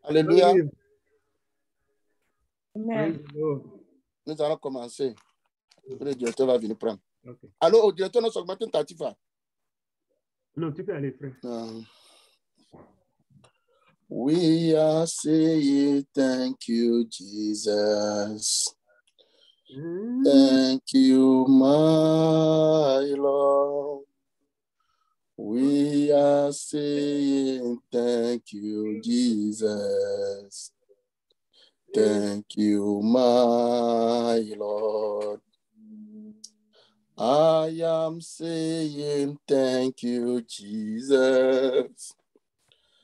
Alléluia. Amen. Nous allons commencer. Le directeur va venir prendre. Okay. Allô, au directeur, nous sommes maintenant Tatifa. Non, tu peux aller, frère. We are saying thank you, Jesus. Thank you, my Lord. We are saying thank you, Jesus. Thank you, my Lord. I am saying thank you, Jesus.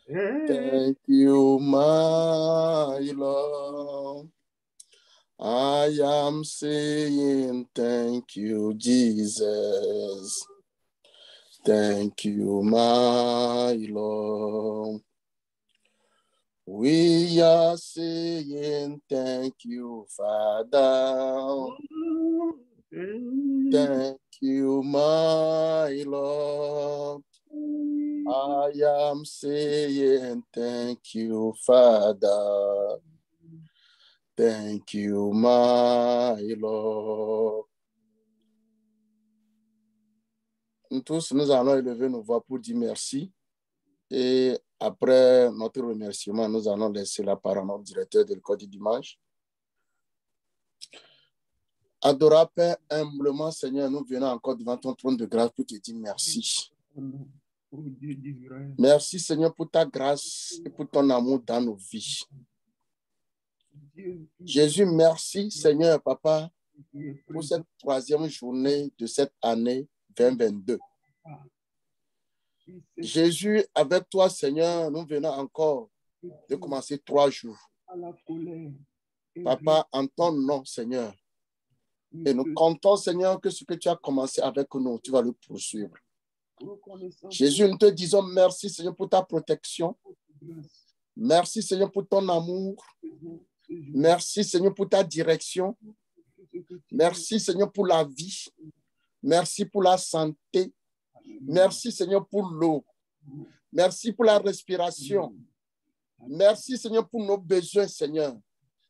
Thank you, my Lord. I am saying thank you, Jesus. Thank you, my Lord. We are saying thank you, Father. Thank you, my Lord. I am saying thank you, Father. Thank you, my Lord. Nous tous, nous allons élever nos voix pour dire merci. Et après notre remerciement, nous allons laisser la parole à notre directeur de l'école du dimanche. Adorable Père, humblement, Seigneur, nous venons encore devant ton trône de grâce pour te dire merci. Merci, Seigneur, pour ta grâce et pour ton amour dans nos vies. Jésus, merci, Seigneur, Papa, pour cette troisième journée de cette année 2022. Jésus, avec toi, Seigneur, nous venons encore de commencer 3 jours. Papa, en ton nom, Seigneur, et nous comptons, Seigneur, que ce que tu as commencé avec nous, tu vas le poursuivre. Jésus, nous te disons merci, Seigneur, pour ta protection. Merci, Seigneur, pour ton amour. Merci, Seigneur, pour ta direction. Merci, Seigneur, pour la vie. Merci pour la santé. Merci, Seigneur, pour l'eau. Merci pour la respiration. Merci, Seigneur, pour nos besoins, Seigneur.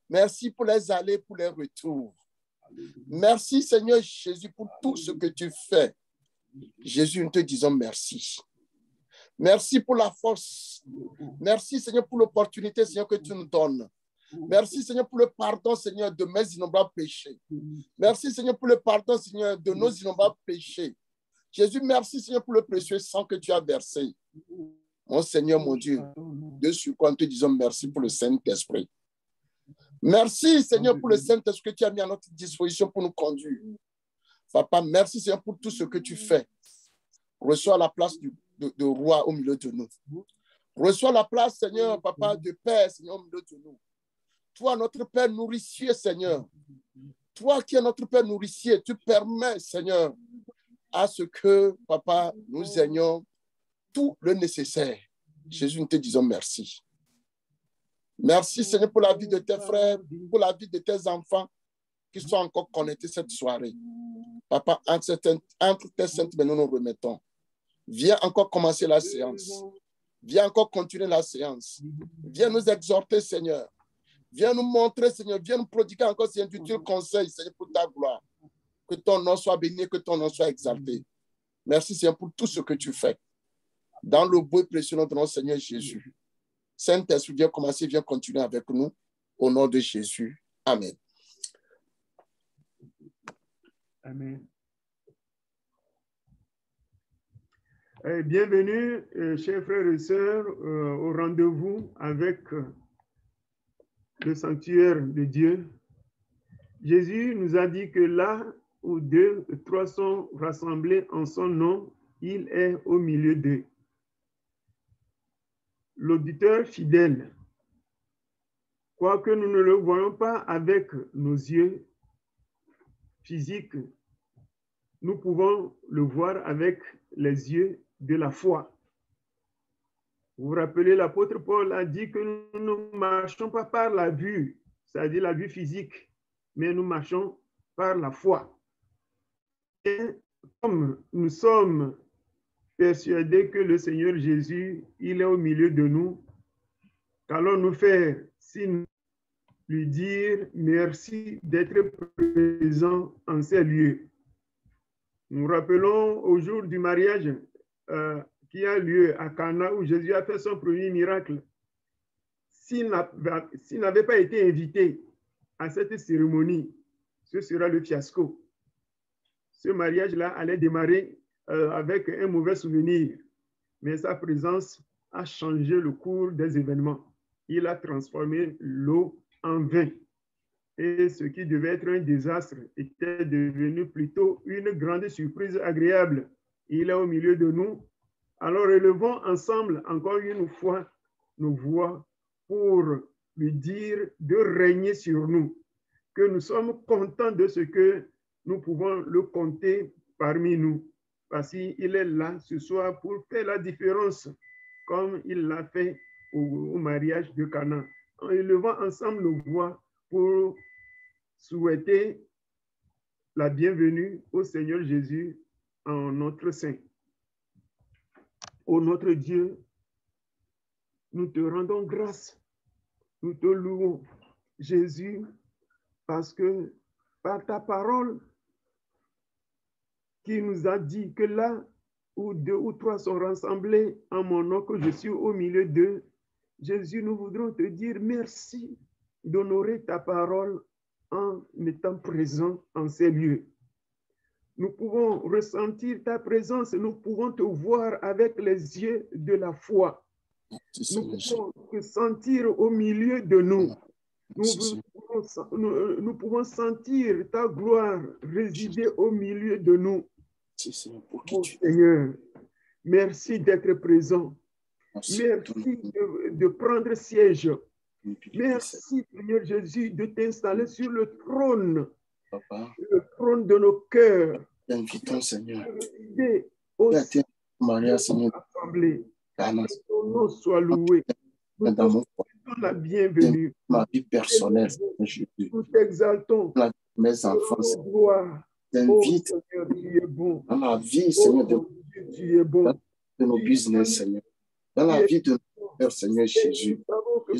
Merci pour les allées, pour les retours. Merci, Seigneur Jésus, pour tout ce que tu fais. Jésus, nous te disons merci. Merci pour la force. Merci, Seigneur, pour l'opportunité, Seigneur, que tu nous donnes. Merci, Seigneur, pour le pardon, Seigneur, de mes innombrables péchés. Merci, Seigneur, pour le pardon, Seigneur, de nos innombrables péchés. Jésus, merci, Seigneur, pour le précieux sang que tu as versé. Mon Seigneur, mon Dieu, de sur quoi nous te disons merci pour le Saint-Esprit. Merci, Seigneur, pour le Saint-Esprit que tu as mis à notre disposition pour nous conduire. Papa, merci, Seigneur, pour tout ce que tu fais. Reçois la place de roi au milieu de nous. Reçois la place, Seigneur, Papa, de Père, Seigneur, au milieu de nous. Toi, notre Père nourricier, Seigneur. Toi qui es notre Père nourricier, tu permets, Seigneur, à ce que, Papa, nous ayons tout le nécessaire. Jésus, nous te disons merci. Merci, Seigneur, pour la vie de tes frères, pour la vie de tes enfants qui sont encore connectés cette soirée. Papa, entre tes saintes mains, nous nous remettons. Viens encore commencer la séance. Viens encore continuer la séance. Viens nous exhorter, Seigneur. Viens nous montrer, Seigneur. Viens nous prodiguer encore, Seigneur, d'utiles conseils, Seigneur, pour ta gloire. Que ton nom soit béni, que ton nom soit exalté. Merci, Seigneur, pour tout ce que tu fais. Dans le beau et précieux nom de notre Seigneur Jésus. Saint-Esprit, viens commencer, viens continuer avec nous. Au nom de Jésus. Amen. Amen. Bienvenue, chers frères et sœurs, au rendez-vous avec le sanctuaire de Dieu. Jésus nous a dit que là où 2 ou 3 sont rassemblés en son nom, il est au milieu d'eux. L'auditeur fidèle, quoique nous ne le voyons pas avec nos yeux physiques, nous pouvons le voir avec les yeux de la foi. Vous vous rappelez, l'apôtre Paul a dit que nous ne marchons pas par la vue, c'est-à-dire la vue physique, mais nous marchons par la foi. Et comme nous sommes persuadés que le Seigneur Jésus, il est au milieu de nous, Qu'allons-nous faire si lui dire merci d'être présent en ces lieux? Nous rappelons au jour du mariage qui a lieu à Cana où Jésus a fait son premier miracle. S'il n'avait pas été invité à cette cérémonie, ce sera le fiasco. Ce mariage-là allait démarrer avec un mauvais souvenir, mais sa présence a changé le cours des événements. Il a transformé l'eau en vin. Et ce qui devait être un désastre était devenu plutôt une grande surprise agréable. Il est au milieu de nous. Alors élevons ensemble encore une fois nos voix pour lui dire de régner sur nous, que nous sommes contents de ce que nous pouvons le compter parmi nous, parce qu'il est là ce soir pour faire la différence, comme il l'a fait au mariage de Cana. En élevant ensemble nos voix pour souhaiter la bienvenue au Seigneur Jésus en notre sein. Ô notre Dieu, nous te rendons grâce, nous te louons, Jésus, parce que par ta parole qui nous a dit que là où 2 ou 3 sont rassemblés en mon nom, que je suis au milieu d'eux, Jésus, nous voudrons te dire merci d'honorer ta parole en étant présent en ces lieux. Nous pouvons ressentir ta présence, nous pouvons te voir avec les yeux de la foi. Nous pouvons te sentir au milieu de nous. Nous pouvons sentir ta gloire résider au milieu de nous. Oh Seigneur, merci d'être présent. Merci de prendre siège. Merci, Seigneur Jésus, de t'installer sur le trône de nos cœurs. Invitons, Seigneur. Maria, Seigneur. Assemblée. Que ton nom soit loué. Nous te souhaitons la bienvenue. Ma vie personnelle, Jésus. Nous t'exaltons. Mes enfants, gloire. t'invite Seigneur, tu es bon. dans la vie, Seigneur, tu es bon. De nos business, Seigneur. Dans la vie de nos cœurs, Seigneur Jésus.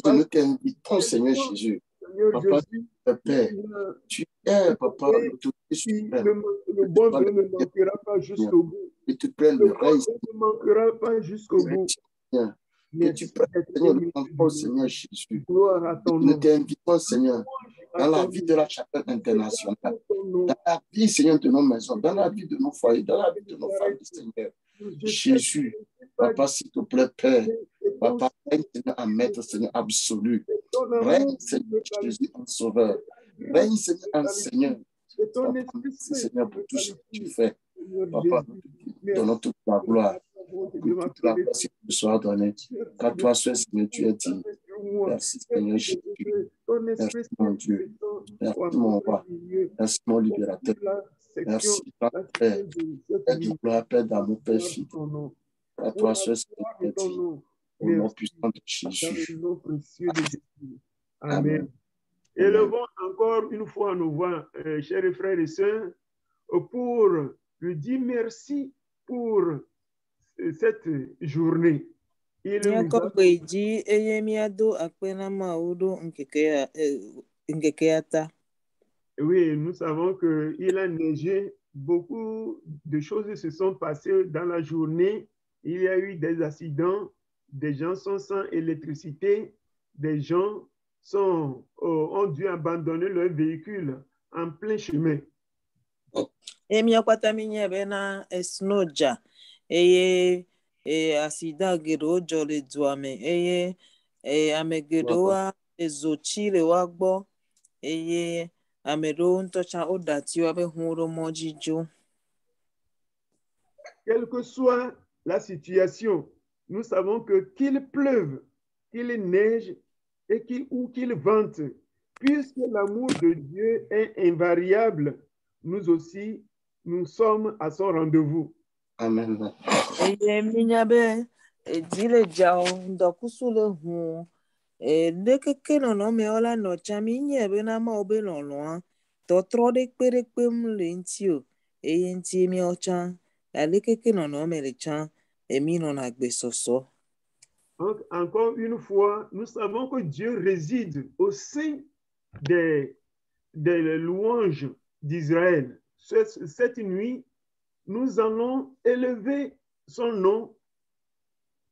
Nous t'invitons, Seigneur Jésus. Papa, Père, tu es, Papa, le bon Dieu ne manquera pas jusqu'au bout. Et tu prennes le règne. Ne manquera pas jusqu'au bout. Que tu prennes, Seigneur, le contrôle, Seigneur Jésus. Gloire à ton nom. Nous t'invitons, Seigneur, dans la vie de la chapelle internationale, dans la vie, Seigneur, de nos maisons, dans la vie de nos foyers, dans la vie de nos familles, Seigneur. Jésus, Papa, s'il te plaît, Père, Papa, règne, Seigneur, en maître, Seigneur, absolu. Règne, Seigneur, Jésus, en sauveur. Règne, Seigneur, en Seigneur. Papa, merci, Seigneur, pour tout ce que tu fais. Papa, donnons toute la gloire. Toute la gloire, ce soir donné. Qu'à toi seul, Seigneur, tu es dit. Merci, Seigneur Jésus. Merci, mon Dieu. Merci, mon roi. Merci, mon libérateur. Merci, Père. Père de gloire, Père d'amour, Père fidèle. À toi seul, Seigneur, tu es dit. Au nom puissant de Jésus. Amen. Élevons encore une fois nos voix, chers frères et sœurs, pour lui dire merci pour cette journée. Oui, nous savons qu'il a neigé. Beaucoup de choses se sont passées dans la journée. Il y a eu des accidents, des gens sont sans électricité, des gens ont dû abandonner leur véhicule en plein chemin. Accident gero jole duame amegedoa ezochile wagbo amedo ntocha odati wabe huro mojijo. Quelle que soit la situation, nous savons que qu'il pleuve, qu'il neige ou qu'il vente, puisque l'amour de Dieu est invariable, nous aussi, nous sommes à son rendez-vous. Amen. Minyabe edile jao ndokusule hu dekeke no me ola no chami nyebe na ma obe no lo to tro de perekpe mle ntio enti mi ocha la lekeke no me le chan emi no na gbe soso. Encore une fois, nous savons que Dieu réside au sein des louanges d'Israël. Cette nuit, nous allons élever son nom,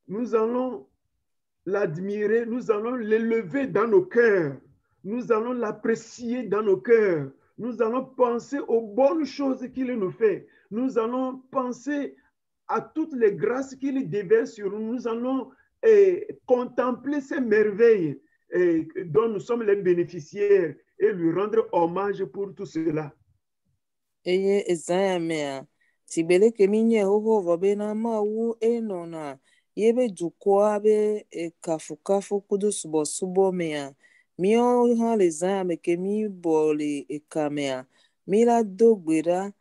nous allons l'admirer, nous allons l'élever dans nos cœurs, nous allons l'apprécier dans nos cœurs, nous allons penser aux bonnes choses qu'il nous fait, nous allons penser à toutes les grâces qu'il déverse sur nous, nous allons contempler ces merveilles dont nous sommes les bénéficiaires et lui rendre hommage pour tout cela. Eye Isaiah mea, tibele keminye hoho vabe na mawu enona, yebe jukwa be kafu kudu subo mea, mio ha le Isaiah me kemi bole kamea, mila dogbera,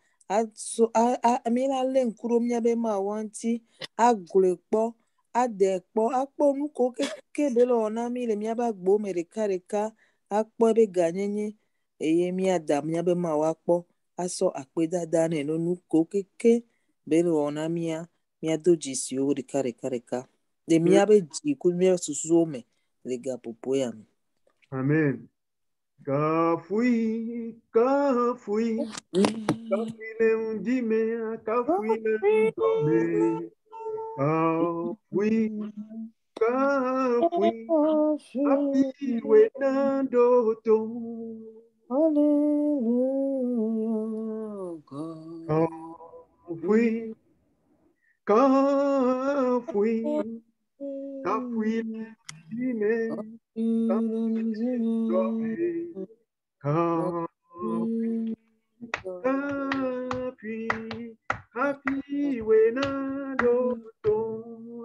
mila lenkuro mia be ma wanti, agulekpo, adekpo, akpo nuko kebe lo na mile mia ba gbo me reka, akpo be ganyenye, eye mia dam mia be ma wakpo. Aso akpedada ne no nuko keke bere ona mia doji si o reka de mia be ji ku mia susu me le ga popo ya mi. Amen. Kafui le undime, kafui le undome, kafui api wenando to. Hallelujah. Kafui le undime, happy when I do.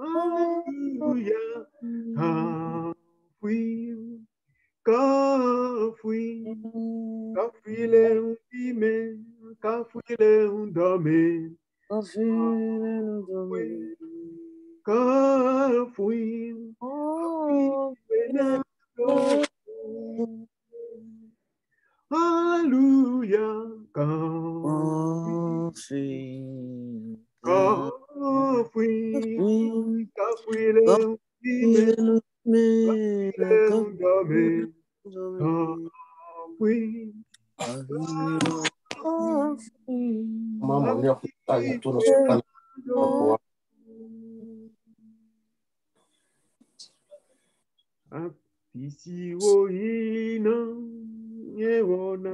Hallelujah. Kafui le undime, kafui le undome. Kafui when I do. Hallelujah. Kafui le undime, Isi woina yewona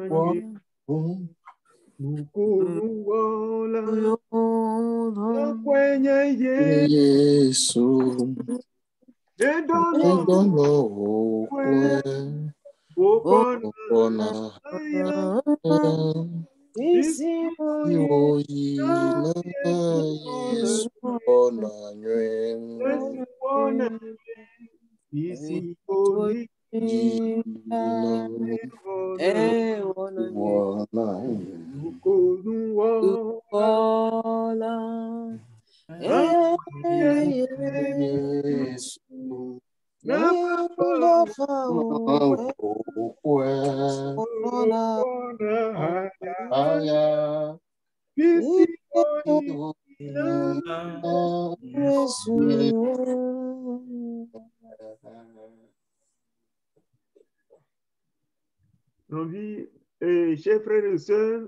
mukuru wala kwenye Yesu edono wopona Isi woina Yesu ona wona isi chers frères et sœurs,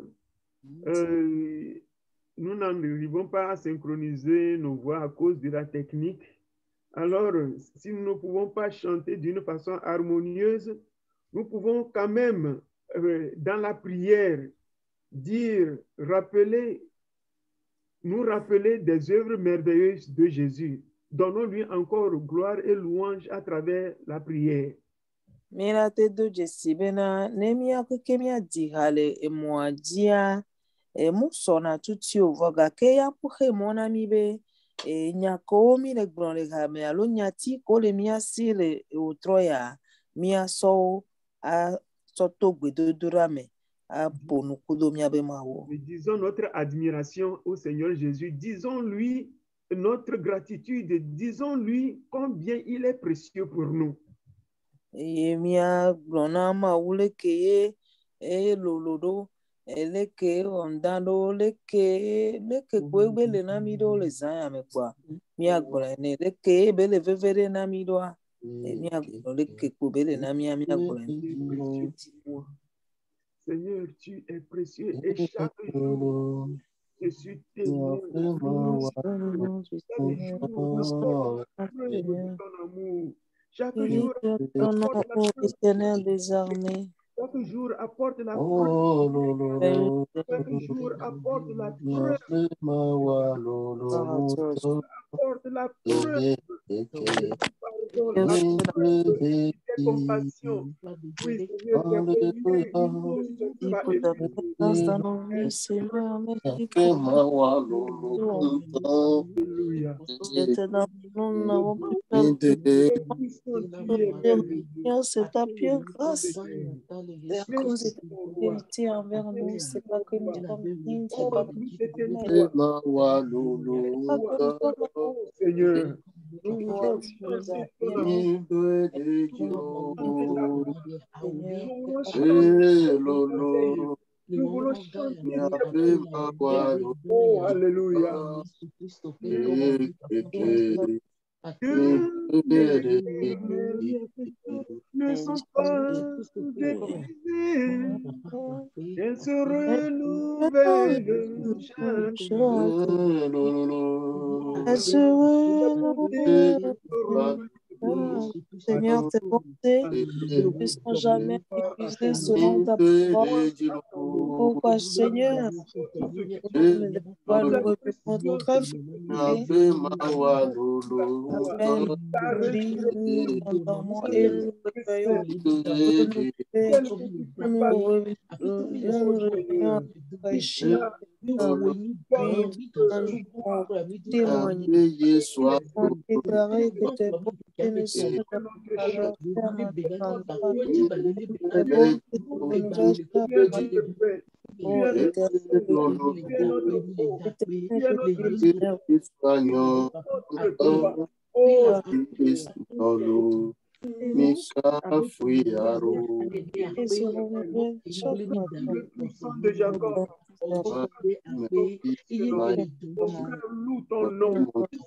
nous n'arrivons pas à synchroniser nos voix à cause de la technique. Alors, si nous ne pouvons pas chanter d'une façon harmonieuse, nous pouvons quand même, dans la prière, nous rappeler des œuvres merveilleuses de Jésus. Donnons-lui encore gloire et louange à travers la prière. Mira te do jesibena nemia kukemia dihale emuajia musona tuti ovoga ke ya puhe mona mibe nyako mi le gbon le ha me alo nyati ko le mia si le otroya mia so a soto gbedodora me a ponu kudo mia be mawo. Disons notre admiration au Seigneur Jésus, disons-lui notre gratitude, disons-lui combien il est précieux pour nous. Mia glona ma wule keye lolodo eleke ondando leke kwebele na mido le zaya me kwa mi agbola ne leke bele vevere na mido a mi agbola leke kwebele na mi agbola. Seigneur, tu es précieux et chaque jour je suis témoin. Chaque jour chaque jour apporte la preuve. Chaque jour apporte la preuve. Apporte la preuve. Pardon, la compassion. Oui, Seigneur, tu as formulé une condition qui va Alléluia. C'est ta pure grâce. C'est à cause de ta fidélité envers nous. C'est pas que nous sommes dignes, c'est pas que nous Seigneur, nous voulons chanter. Oh, alléluia. Ne sont pas déguisés, elles se renouvellent chaque jour. Seigneur, tes bontés ne sont jamais épuisées selon ta parole. Pourquoi, Seigneur, le reprendre très fatigué, nous endormons et nous réveillons, nous réveillons rafraîchis, témoigner, déclarer que tes bontés ne sont jamais oh, de Jacob. Ton nom.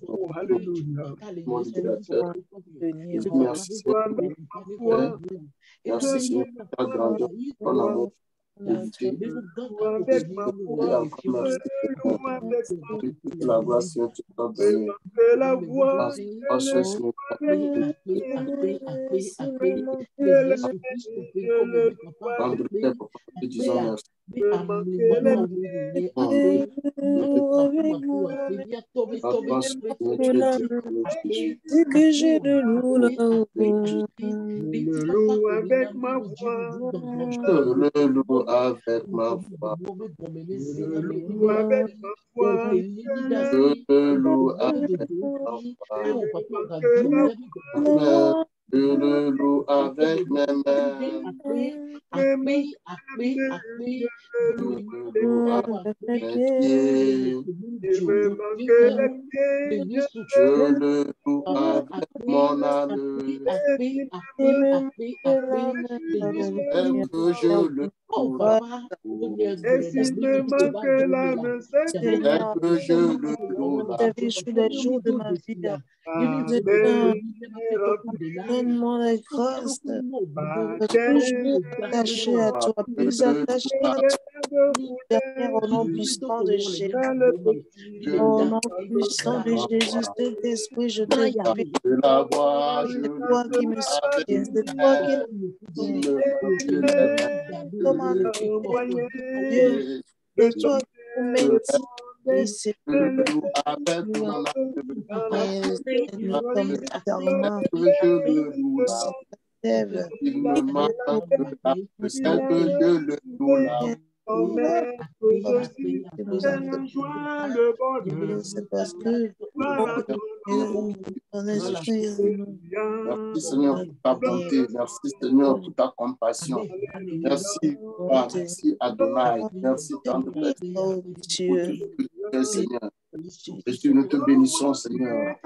Oh, alléluia. Avec ma voix, la voix sur la voix, c'est que j'ai de l'eau le loup avec ma voix, le loup avec ma voix, le loup avec ma voix, le loup avec ma voix, le loup avec mes mains, le loup avec mes pieds, je le loue avec mon âme, et que je le loue, et s'il me manque l'âme, c'est et que je le loue, les jours de ma vie. Donne-moi la grâce d'être toujours attaché à toi, plus attaché à toi. Dernière au nom puissant de Jésus. Au nom puissant de Jésus, Saint-Esprit, je te prie. C'est toi qui me soutiens, c'est toi qui me soutiens. Comme un Dieu, c'est toi qui me maintiens. C'est comme serment. Il me manque c'est que je le loue là. C'est parce que ton esprit. Merci Seigneur pour ta bonté. Merci Seigneur pour ta compassion. Merci, merci Adonai. Merci Tendre Père. Dieu. Seigneur. Jésus, nous te bénissons, Seigneur.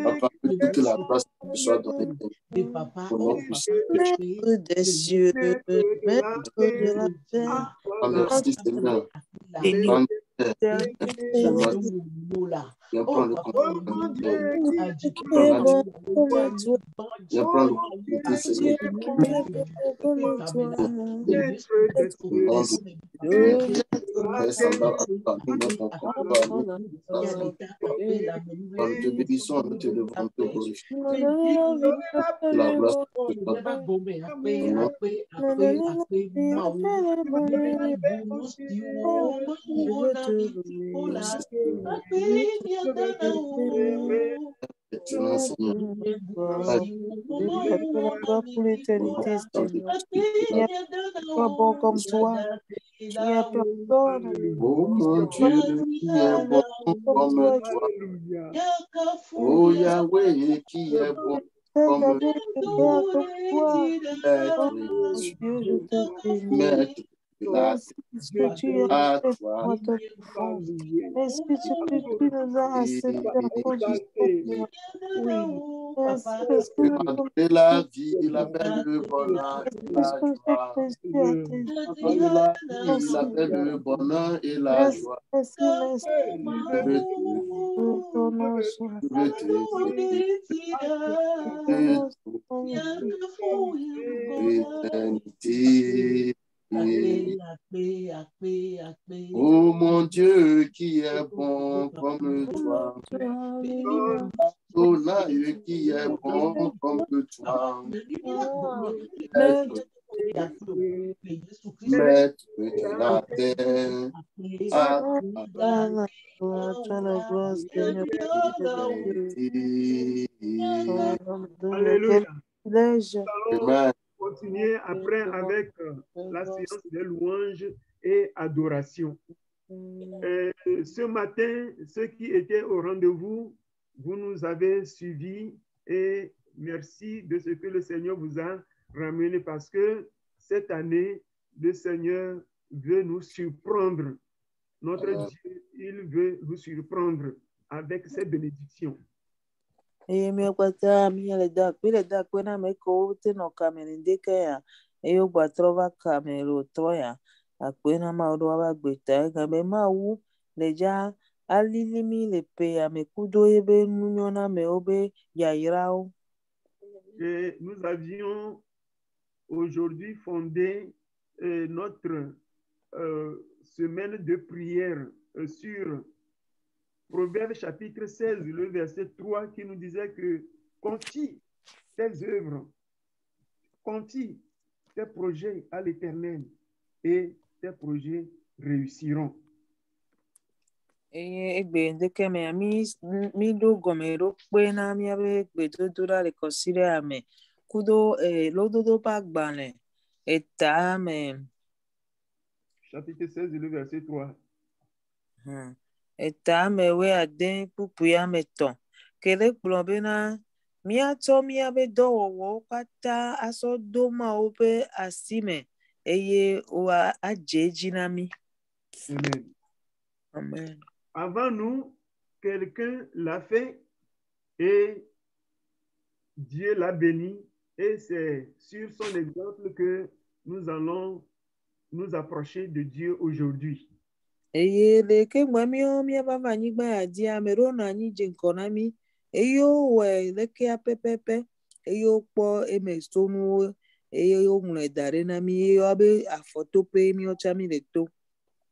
Papa, que toute la grâce soit donnée au nom puissant de Jésus. Maître des cieux, maître de la terre, Merci, Seigneur. Seigneur, Viens prendre le contrôle. qui est bon comme toi, Viens prendre le contrôle, Seigneur. Dieu qui est bon comme toi. Nous te bénissons, nous te levons, nous te glorifions. La grâce de Dieu. Maintenant, Seigneur. Pour l'éternité, Seigneur. Il n'y a pas bon comme toi. Il n'y a personne. Oh mon Dieu, qui est bon comme toi. Oh Yahweh, qui est bon comme toi. Je te bénis. Maître de la Est-ce que tu as fait pour notre enfance? Est-ce que tu nous as accepté à cause du Seigneur? Oui. Est-ce que il m'a donné la vie, la belle, le bonheur et la joie. Il m'a donné la vie, la belle, le bonheur et la joie. Merci. Je veux l'éternité. Oh mon Dieu, qui est bon comme toi. Adonai, qui est bon comme toi. Maître de la terre. Alléluia. Amen. Continuer après avec la séance de louange et adoration. Ce matin, ceux qui étaient au rendez-vous, vous nous avez suivis et merci de ce que le Seigneur vous a ramené parce que cette année, le Seigneur veut nous surprendre. Notre Dieu, il veut nous surprendre avec ses bénédictions. Et mi kwata mi le da kwena me ko te no kamene ndeke ya e yo gba trova kamero toya akwena ma odo wa gbeta ga be ma wu le ja alili mi le pe ya me kudo ebe nunyona me obe ya irao. Et nous avions aujourd'hui fondé notre semaine de prière sur Proverbe chapitre 16, le verset 3, qui nous disait que confie tes œuvres, confie tes projets à l'Éternel et tes projets réussiront. Egbe ndeke me mi do gomero pe na mi abe egbe do dura le kosire ame kudo lododo pa gbane eta me Chapitre 16, le verset 3. Eta me we aden pupu ya me ton kele kplɔ bena míatsɔ míabe dɔwɔwɔwo katã asɔ do Mawu ƒe asi me eye woa adze edzi na mí. Amen. Amen. Avant nous, quelqu'un l'a fait et Dieu l'a béni et c'est sur son exemple que nous allons nous approcher de Dieu aujourd'hui. Eye leke mgbe míaba va anyigba ya dzi ame ɖewo nɔ anyi dze ŋkɔ na mí eye wowɔe lekea pɛpɛpɛ eye wokpɔ eme sonuwo eye woŋlɔe da ɖe na mí eye woabe afɔtoƒe míɔtsa mí le to.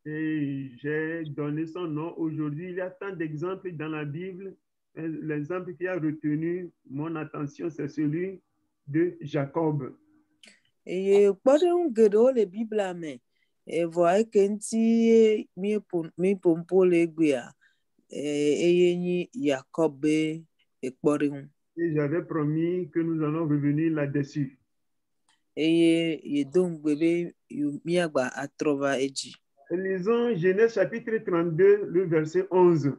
Et j'ai donné son nom aujourd'hui. Il y a tant d'exemples dans la Bible. L'exemple qui a retenu mon attention, c'est celui de Jacob. Eye kpɔɖeŋu geɖewo le Biblia me. Vɔ eke ŋuti míƒompo le egbea eye nyi Jacob be ekpɔɖeŋu. Et j'avais promis que nous allons revenir là-dessus. Eye yedo ŋugbe be míagba atrɔ va edzi. Lisons Genèse chapitre 32, le verset 11.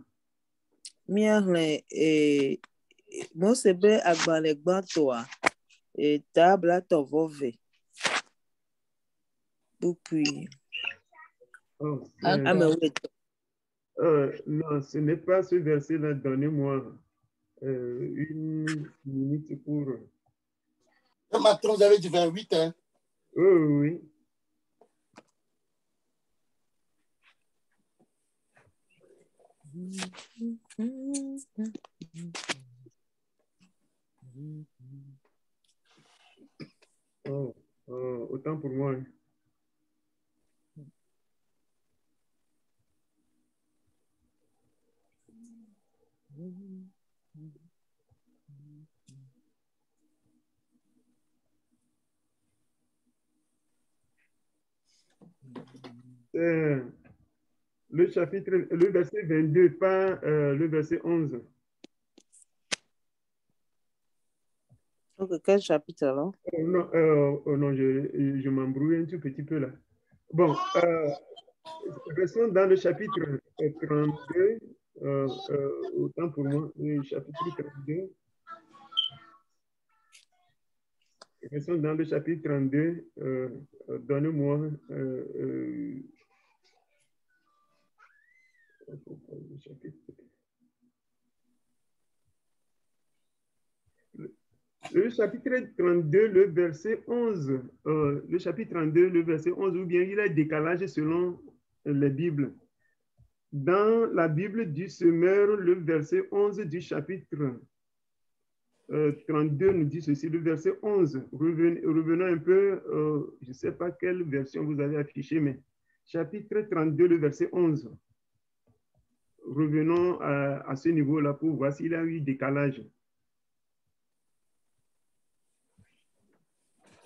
Míaxlẽ Mose be agbalẽ gbãtɔa tabla tɔvɔve. Puis Oh, Amen. non, ce n'est pas ce verset-là. Donnez-moi une minute pour... Ce matin, vous avez dit 28, hein? Oui. Autant pour moi. Le chapitre, le verset 22, pas le verset 11. Ok, quel chapitre alors? Non, je m'embrouille un tout petit peu là. Bon, restons dans le chapitre 32, autant pour moi, le chapitre 32. Restons dans le chapitre 32, donnez-moi le chapitre 32, le verset 11. Le chapitre 32, le verset 11, ou bien il y a décalage selon les Bibles. Dans la Bible du Semeur, le verset 11 du chapitre 32 nous dit ceci, le verset 11. Revenons un peu, je ne sais pas quelle version vous avez affichée, mais chapitre 32, le verset 11. Revenons à ce niveau-là pour voir s'il y a eu décalage.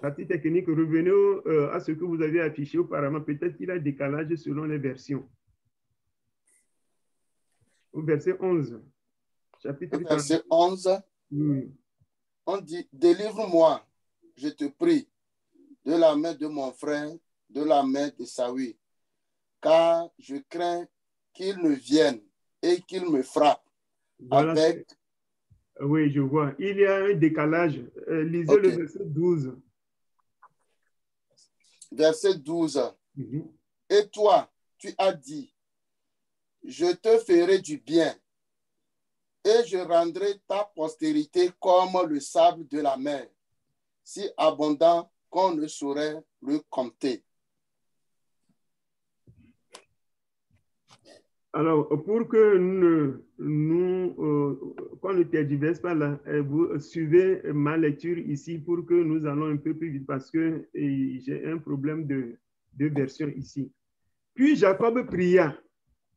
Partie technique, revenez à ce que vous avez affiché auparavant. Peut-être qu'il y a décalage selon les versions. Au verset 11. Chapitre Verset 11. Oui. On dit, délivre-moi, je te prie, de la main de mon frère, de la main de Saül, car je crains qu'il ne vienne et qu'il me frappe Voilà. avec... Oui, je vois. Il y a un décalage. Lisez le verset 12. Verset 12. Et toi, tu as dit, je te ferai du bien et je rendrai ta postérité comme le sable de la mer, si abondant qu'on ne saurait le compter. Alors, pour que qu'on ne tergiverse pas là, vous suivez ma lecture ici pour que nous allons un peu plus vite parce que j'ai un problème de version ici. Puis Jacob pria,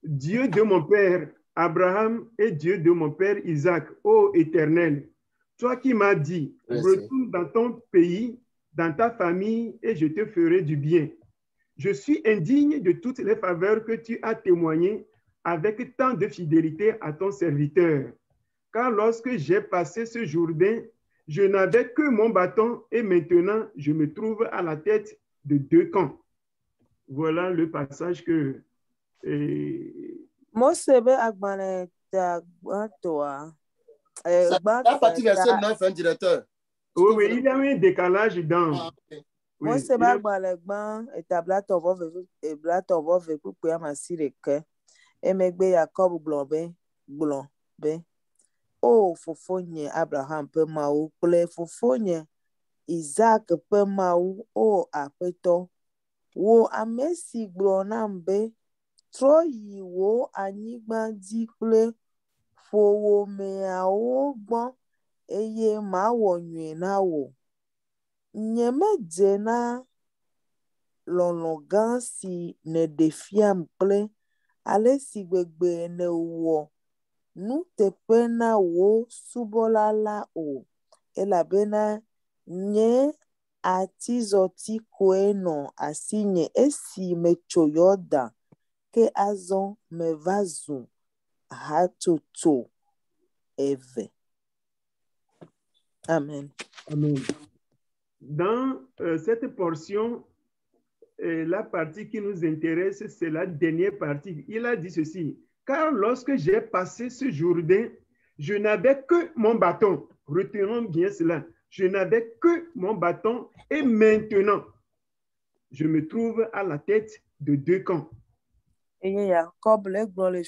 Dieu de mon père Abraham et Dieu de mon père Isaac, ô Éternel, toi qui m'as dit, retourne dans ton pays, dans ta famille, et je te ferai du bien. Je suis indigne de toutes les faveurs que tu as témoignées avec tant de fidélité à ton serviteur. Car lorsque j'ai passé ce Jourdain, je n'avais que mon bâton et maintenant je me trouve à la tête de 2 camps. Voilà le passage que... Mosebe agbane toi. Ça a parti verset 9, hein, directeur. Oui, il y a un décalage dans... Ah, okay. Mosebe agbane gban etabla tovo ve kuku ya masire ke. Emegbe Jacob glon be. O fofonye Abraham pe maou kple fofonye Isaac pe maou o apeto. Wo ame si gblɔ nam be trɔ yi wo anyigba dzi kple ƒowòmeawo gbɔ eye mawɔ nyui na wò. Nyemedze na lɔlɔ̃ gã si nèɖe fiam kple ale si gbegbe nèwɔ nuteƒe na wò subɔla la o, elabena nye atizɔti koe nɔ asinye esi metso Yɔdan, ke azɔ meva zu hatsotso eve. Amen. Amen. Dans cette portion, la partie qui nous intéresse, c'est la dernière partie. Il a dit ceci, car lorsque j'ai passé ce Jourdain, je n'avais que mon bâton. Retenons bien cela. Je n'avais que mon bâton et maintenant, je me trouve à la tête de 2 camps. eye Jacob le gblɔ le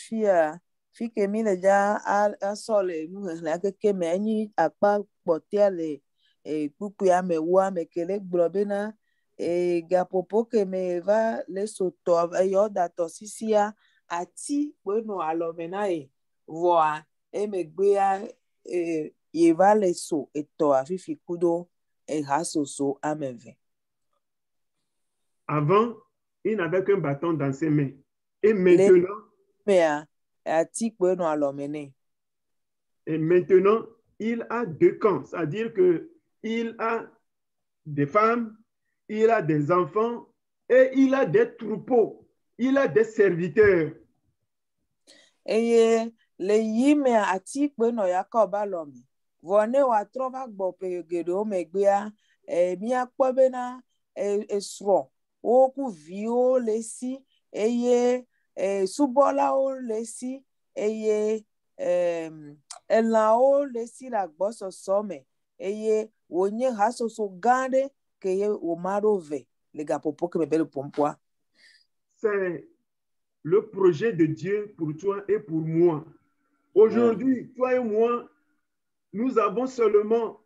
fi ke mi le dza asɔ le nuhehlẽ keke me enyi akpa kpɔtɛa le kpukpua me woa me ke le gblɔ bena gaƒoƒo ke me va le sotɔ eye woda tɔsisia ati kpoe nɔ alɔme na ye vɔa emegbea ye va le so etɔa fifi kudo hasoso ame eve. Avant, il n'avait qu'un bâton dans ses mains. Et maintenant, il a deux camps. C'est-à-dire qu'il a des femmes, il a des enfants et il a des troupeaux. Il a des serviteurs. Et le yime ati kpe no Jacob alome. Vone wa trova gbo pe gedo megbea mi akpo bena esro woku viwo le si eye subolawo le si eye elãwo le si la gbɔsɔsɔ me eye wonye hasoso gã aɖe ke ye woma ɖo ve le gaƒoƒo ke me be le pɔmpɔa. C'est le projet de Dieu pour toi et pour moi. Aujourd'hui, toi et moi, nous avons seulement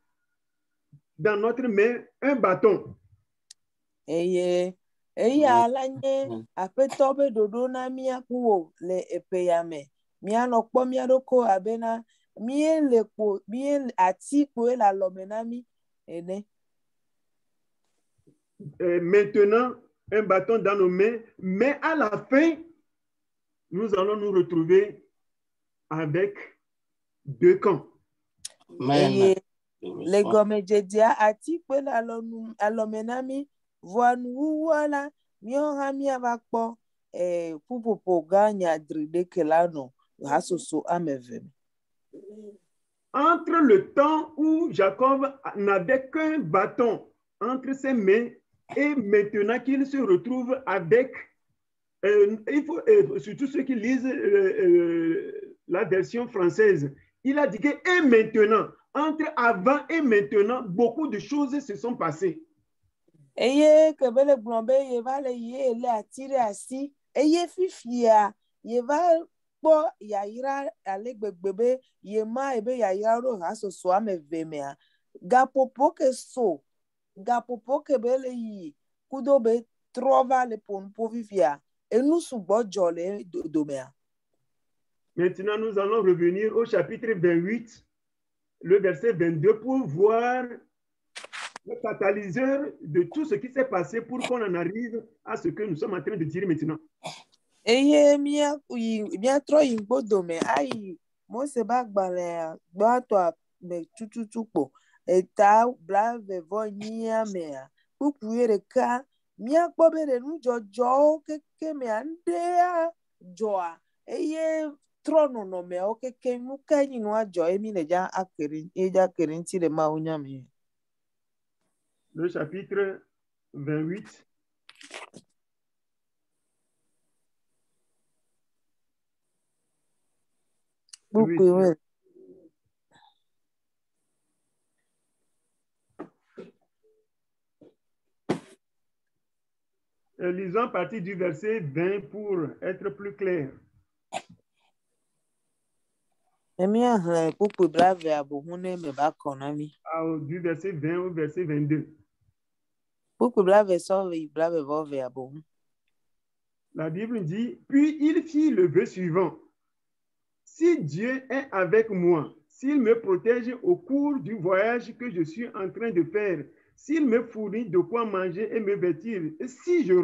dans notre main un bâton. Eye ala nye aƒetɔ be ɖoɖo na mía kuwo le eƒe ya me. Míanɔ kpɔ mía ɖokɔ abena míele ati kpoe le alɔme na mí ene. Maintenant, un bâton dans nos mains, mais à la fin, nous allons nous retrouver avec deux camps. Eye le gɔmedzedia ati kpoe le alɔme na mí vɔa nuwuwua la míawo hã míava kpɔ ƒuƒoƒo gã nyadri ɖeke la nɔ hasoso ame eve me. Entre le temps où Jacob n'avait qu'un bâton entre ses mains et maintenant qu'il se retrouve avec, il faut surtout ceux qui lisent la version française, il a dit que et maintenant, entre avant et maintenant, beaucoup de choses se sont passées. Eye kebele gblɔ be ye va le ye le ati ɖe asi eye fifia ye va kpɔ yayra ale gbegbe be ye ma ebe yayra ɖo hasoso ame eve mea gaƒoƒo ke so gaƒoƒo ke be le yi kudo be trɔ va le ƒonuƒo fifia enu sugbɔ dzɔ le domea. Maintenant, nous allons revenir au chapitre 28, le verset 22, pour voir le catalyseur de tout ce qui s'est passé pour qu'on en arrive à ce que nous sommes en train de dire maintenant. Eye mía trɔ yi gbɔdome ayi Mose ba agbalẽ gbãtɔ me tututu kpɔ eta blavevɔnyia mea kpukpui ɖeka míakpɔ be ɖe nudzɔdzɔwo keke mea ŋɖea dzɔa eye trɔ nɔnɔmeawo keke nu ka nyi nua dzɔ emi le dza akeri ŋuti le Mawu nya me. Le chapitre 28. Oui. Lisons à partir du verset 20 pour être plus clair. Du verset 20 au verset 22. La Bible dit, puis il fit le vœu suivant. Si Dieu est avec moi, s'il me protège au cours du voyage que je suis en train de faire, s'il me fournit de quoi manger et me vêtir, et si je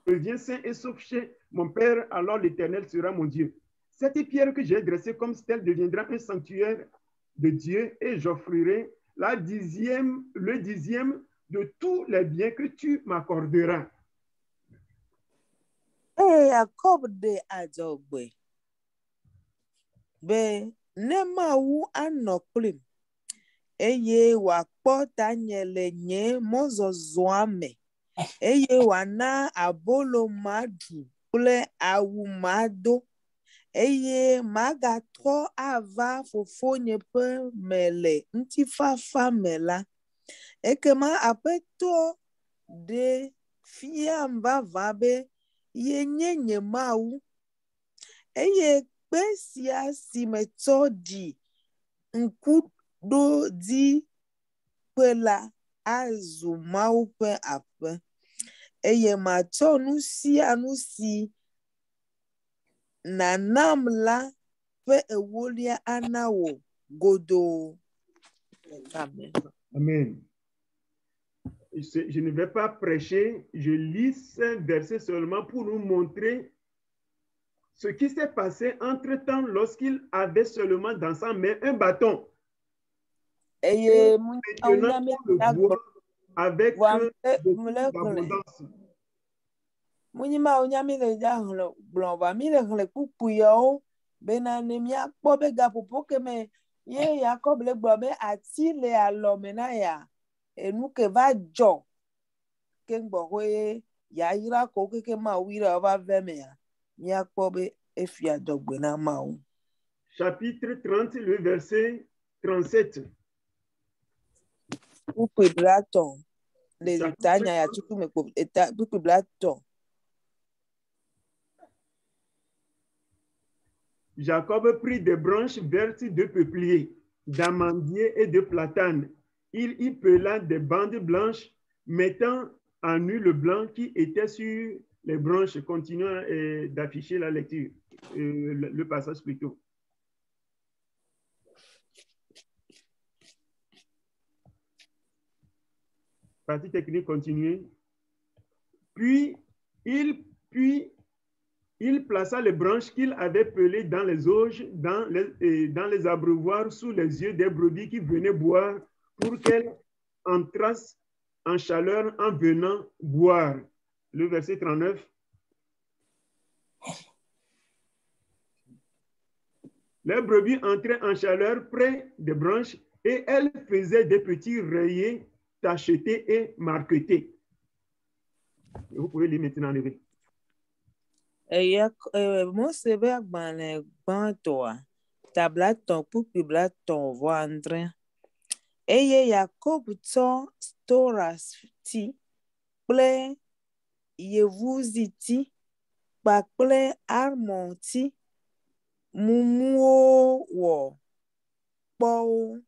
reviens sain et sauf chez mon Père, alors l'Éternel sera mon Dieu. Cette pierre que j'ai dressée comme stèle deviendra un sanctuaire de Dieu et j'offrirai le dixième de tous les biens que tu m'accorderas. Jacob de adzɔgbe be ne Mawu anɔ kplim eye wòakpɔ tanye le nye mɔzɔzɔa me eye wòana abolo maɖu kple awu mado eye magatrɔ ava fofonye ƒe me le ŋutifafa me la ekema aƒetɔ ɖe fiam vavã be ye nye nyemawu eye kpe sia si me tsɔ ɖi ŋkuɖo dzi ƒe la azu Mawu ƒe aƒe eye matsɔ nu sia nu si nànam la ƒe ewolia ana wò godoo. Amen. Amen. Je ne vais pas prêcher, je lis ce verset seulement pour nous montrer ce qui s'est passé entre-temps lorsqu'il avait seulement dans sa main un bâton. Eye Maintenant, on le voit avec beaucoup d'abondance. Munyima onyami le ja hle gblɔba mi le hle kpukuyawo bena ne miakpɔ be gaƒoƒo keme ye Yakob le gblɔ be ati le alɔme na ya enu ke va dzɔ ke gbɔ ye yayra ko ke Mawu yra va ve mea miakpɔ be efia dɔgbe na Mawu. Chapitre 30, le verset 37. Kpukui blatɔ le tanya ya tutu me eta kpukui blatɔ. Jacob prit des branches vertes de peuplier, d'amandier et de platane. Il y pela des bandes blanches, mettant en nu le blanc qui était sur les branches. Continuons d'afficher la lecture, le passage plutôt. Partie technique, continuez. Puis il plaça les branches qu'il avait pelées dans les auges, dans les abreuvoirs, sous les yeux des brebis qui venaient boire, pour qu'elles entrassent en chaleur en venant boire. Le verset 39. Les brebis entraient en chaleur près des branches et elles faisaient des petits rayés tachetés et marquetés. Vous pouvez lire maintenant, lever. Mose be agbalẽ gbãtɔa tablatɔ kpukpui blatɔ vɔ andre eye Yakob tsɔ storati kple yevuziti kpakple almɔti mumuwo wɔ kpowo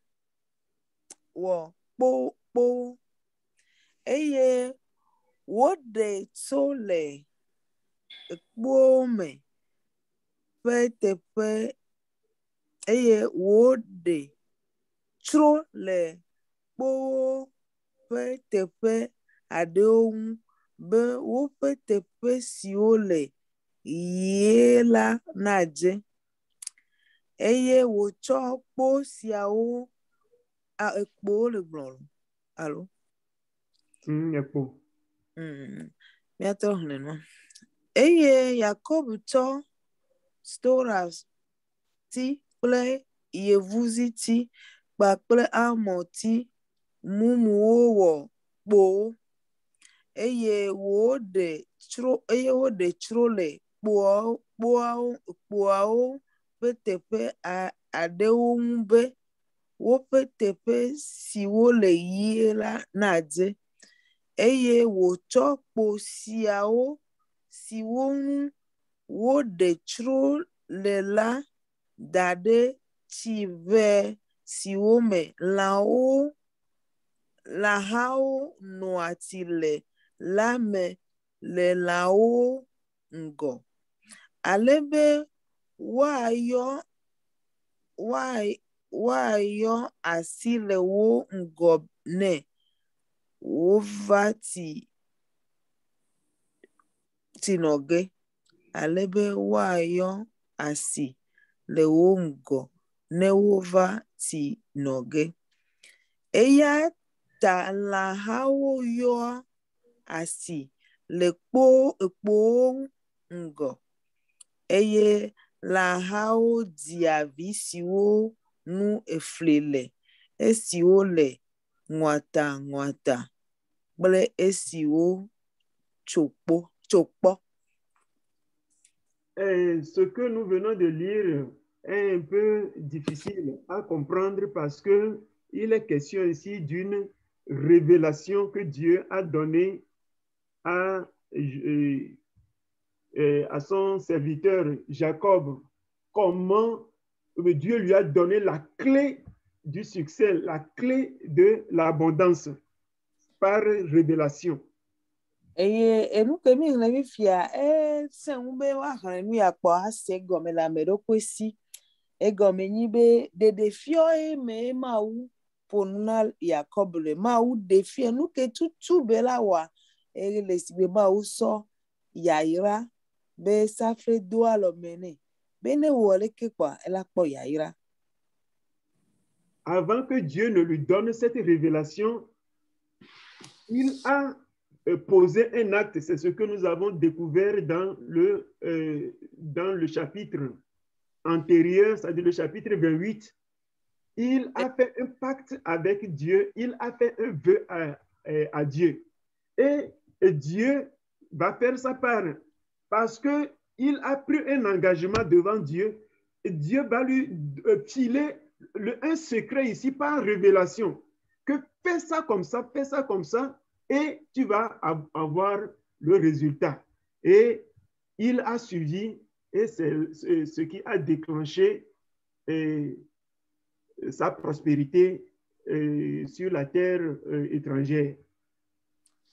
eye woɖe tso le ekpowo me ƒe teƒe eye woɖe tsro le kpowo ƒe teƒe aɖewo ŋu be woƒe teƒe siwo le yie la nadze eye wotsɔ kpo siawo ekpowo le gblɔ alo ekpo miatɔ xlẽ no eye Yakob tsɔ storati kple yevuziti kpakple almɔti mumuwo wɔ kpowo eye woɖe tsro le kpoawo ƒe teƒe aɖewo ŋu be woƒe teƒe siwo le yie la nadze eye wotsɔ kpo siawo siwo ŋu woɖe tsro le la da ɖe tsiʋe siwo me lãhawo noa tsi le la me le lãwo ŋgɔ ale be woayɔ asi le wo ŋgɔ nɛ wova tinɔge ale be woayɔ asi le wo ŋgɔ ne wova tinɔge eya ta lãhawo yɔ asi le kpowo ŋgɔ eye lãhawo dzia vi siwo nu efli le esiwo le ŋɔta kple esiwo tso kpɔ. Ce que nous venons de lire est un peu difficile à comprendre parce que il est question ici d'une révélation que Dieu a donnée à à son serviteur Jacob comment Dieu lui a donné la clé du succès, la clé de l'abondance par révélation. Eye enuke mi hne mi fia se be wa hne nu ya kpo ase gome la me do kwesi e gome nyi be de defio me mawu ponuna Jacob le mawu defio nuke tutu be la wa e le si be mawu so yaira be safre do alo mene be ne wole ke kwa ela kpo yaira. Avant que Dieu ne lui donne cette révélation, il a posé un acte. C'est ce que nous avons découvert dans le chapitre antérieur, c'est-à-dire le chapitre 28. Il a fait un pacte avec Dieu, il a fait un vœu à Dieu. Et Dieu va faire sa part parce qu'il a pris un engagement devant Dieu. Et Dieu va lui filer un secret ici par révélation. Que fais ça comme ça, et tu vas avoir le résultat. Et il a suivi, et c'est ce qui a déclenché sa prospérité sur la terre étrangère.